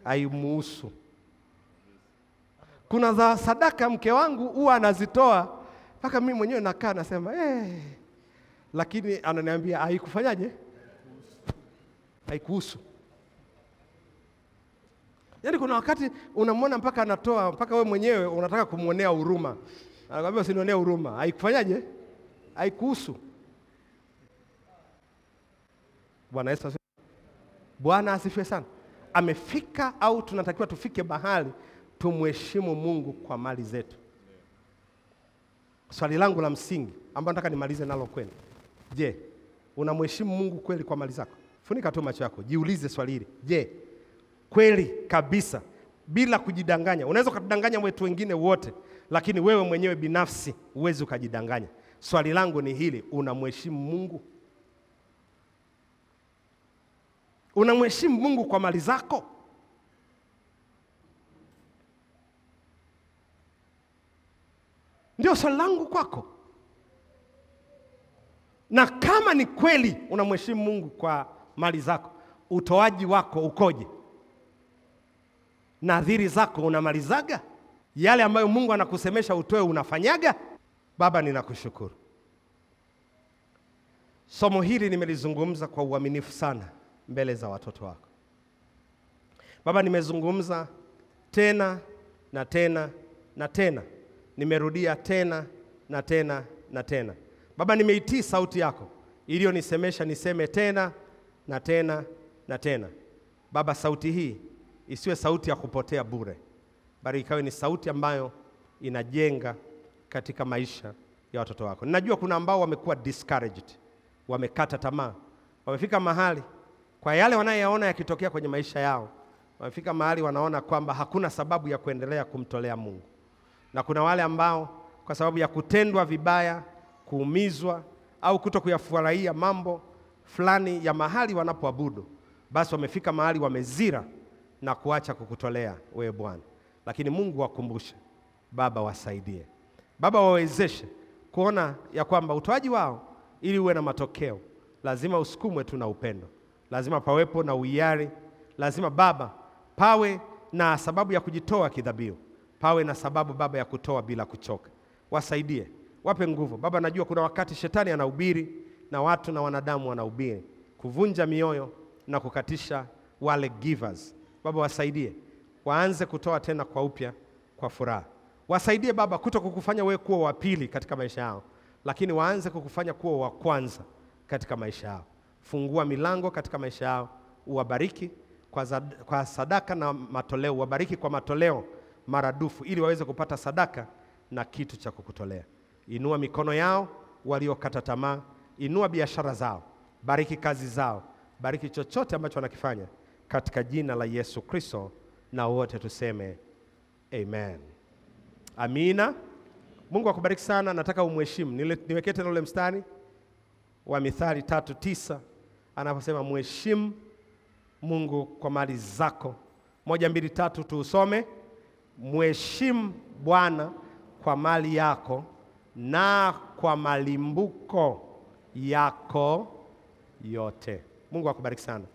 Haimuhusu. Kuna za sadaka mke wangu huwa anazitoa mpaka mimi mwenyewe nakaa nasema lakini ananiambia haikufanyaje? Haikuhusu. Yaani kuna wakati unamwona mpaka anatoa mpaka wewe mwenyewe unataka kumuonea huruma. Anakuambia usinionee huruma. Haikufanyaje? Haikuhusu. Bwana Yesu asifiwe. Bwana asifiwe sana. Amefika au tunatakiwa tufike mahali tumheshimu Mungu kwa mali zetu. Swali langu la msingi ambalo nataka nimalize nalo kwenu. Je, unamheshimu Mungu kweli kwa mali zako? Funika tu macho yako, jiulize swali hili. Je, kweli kabisa bila kujidanganya? Unaweza kudanganya watu wengine wote, lakini wewe mwenyewe binafsi huwezi ukajidanganya. Swali langu ni hili, unamheshimu Mungu? Unamheshimu Mungu kwa mali zako? Ndio swali langu kwako. Na kama ni kweli unamheshimu Mungu kwa mali zako, utoaji wako ukoje? Nadhiri zako unamalizaga? Yale ambayo Mungu anakusemesha utoe unafanyaga? Baba, ninakushukuru. Somo hili nimelizungumza kwa uaminifu sana mbele za watoto wako. Baba, nimezungumza tena na tena na tena. Nimerudia tena na tena na tena. Baba, nimeitii sauti yako iliyonisemesha niseme tena na tena na tena. Baba, sauti hii isiwe sauti ya kupotea bure, bali ikawe ni sauti ambayo inajenga katika maisha ya watoto wako. Ninajua kuna ambao wamekuwa discouraged, wamekata tamaa, wamefika mahali kwa yale wanayoyaona yakitokea kwenye maisha yao, wamefika mahali wanaona kwamba hakuna sababu ya kuendelea kumtolea Mungu. Na kuna wale ambao kwa sababu ya kutendwa vibaya, kuumizwa au kuto kuyafurahia mambo fulani ya mahali wanapoabudu, basi wamefika mahali wamezira na kuacha kukutolea wewe Bwana. Lakini Mungu wakumbushe, Baba wasaidie, Baba wawezeshe kuona ya kwamba utoaji wao ili uwe na matokeo lazima usukumwe tu na upendo, lazima pawepo na uhiari, lazima Baba pawe na sababu ya kujitoa kidhabihu, pawe na sababu Baba ya kutoa bila kuchoka. Wasaidie, wape nguvu Baba. Najua kuna wakati shetani anahubiri na watu na wanadamu wanahubiri kuvunja mioyo na kukatisha wale givers. Baba wasaidie waanze kutoa tena kwa upya, kwa furaha. Wasaidie Baba kuto kukufanya wewe kuwa wa pili katika maisha yao, lakini waanze kukufanya kuwa wa kwanza katika maisha yao. Fungua milango katika maisha yao, uwabariki kwa sadaka na matoleo, uwabariki kwa matoleo maradufu ili waweze kupata sadaka na kitu cha kukutolea. Inua mikono yao waliokata tamaa, inua biashara zao, bariki kazi zao, bariki chochote ambacho wanakifanya katika jina la Yesu Kristo, na wote tuseme amen. Amina. Mungu akubariki sana. Nataka umheshimu. Niwekee tena ule mstari wa Mithali 3:9 anaposema mheshimu Mungu kwa mali zako. 1, 2, 3 tuusome. Mheshimu Bwana kwa mali yako na kwa malimbuko yako yote. Mungu akubariki sana.